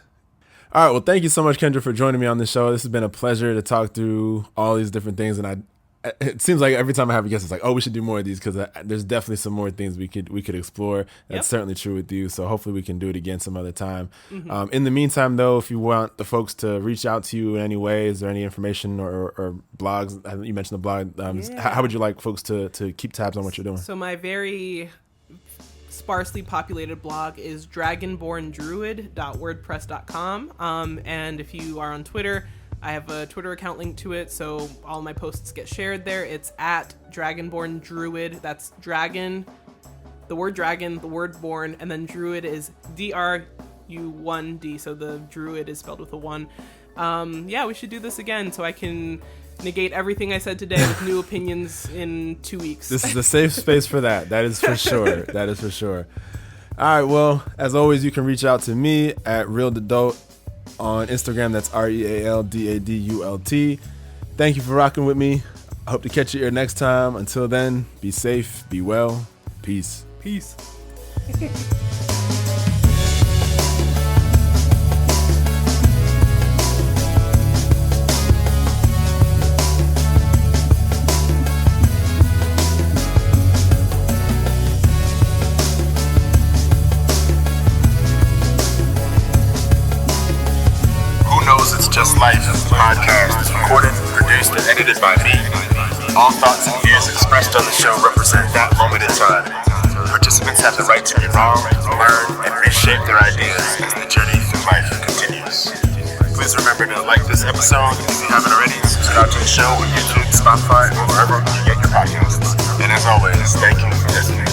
All right, well, thank you so much, Kendra, for joining me on the show. This has been a pleasure to talk through all these different things, and it seems like every time I have a guest, it's like, oh, we should do more of these because there's definitely some more things we could explore. That's certainly true with you. So hopefully we can do it again some other time. Mm-hmm. In the meantime, though, if you want the folks to reach out to you in any way, is there any information or blogs? You mentioned the blog. How would you like folks to keep tabs on what you're doing? So my very sparsely populated blog is dragonborndruid.wordpress.com. And if you are on Twitter, I have a Twitter account linked to it, so all my posts get shared there. It's at dragonborndruid. That's dragon, the word dragon, the word born, and then druid is DRU1D, so the druid is spelled with a 1. We should do this again so I can negate everything I said today with new opinions in 2 weeks. This is a safe space for that. That is for sure. That is for sure. All right, well, as always, you can reach out to me at RealDadult on Instagram. That's RealDadult. Thank you for rocking with me. I hope to catch you here next time. Until then, be safe, be well. Peace. Peace. Just Life podcast is recorded, produced, and edited by me. All thoughts and views expressed on the show represent that moment in time. Participants have the right to be wrong, learn, and reshape their ideas as the journey through life continues. Please remember to like this episode if you haven't already. Subscribe to the show on YouTube, Spotify, or wherever you get your podcasts. And as always, thank you for listening.